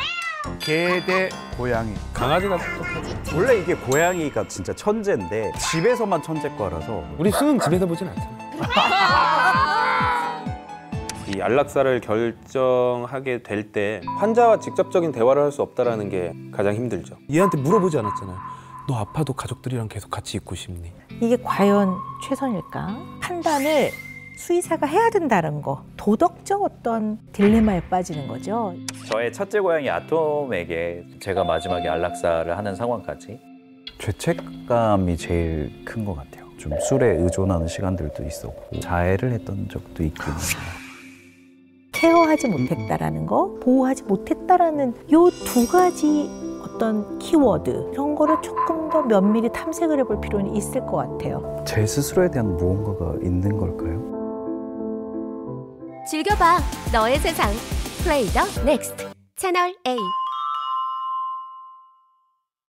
개 대 고양이. 강아지가 똑똑하지. 원래 이게 고양이가 진짜 천재인데 집에서만 천재과라서 우리 수능 집에서 보진 않잖아. 이 안락사를 결정하게 될 때 환자와 직접적인 대화를 할 수 없다는 게 가장 힘들죠. 얘한테 물어보지 않았잖아요. 너 아파도 가족들이랑 계속 같이 있고 싶니? 이게 과연 최선일까? 판단을 수의사가 해야 된다는 거, 도덕적 어떤 딜레마에 빠지는 거죠. 저의 첫째 고양이 아톰에게 제가 마지막에 안락사를 하는 상황까지 죄책감이 제일 큰 것 같아요. 좀 술에 의존하는 시간들도 있었고 자해를 했던 적도 있긴 해요. 케어하지 못했다라는 거, 보호하지 못했다라는 요 두 가지 어떤 키워드 이런 거를 조금 더 면밀히 탐색을 해볼 필요는 있을 것 같아요. 제 스스로에 대한 무언가가 있는 걸까요? 즐겨봐 너의 세상 플레이 더 넥스트 채널 A.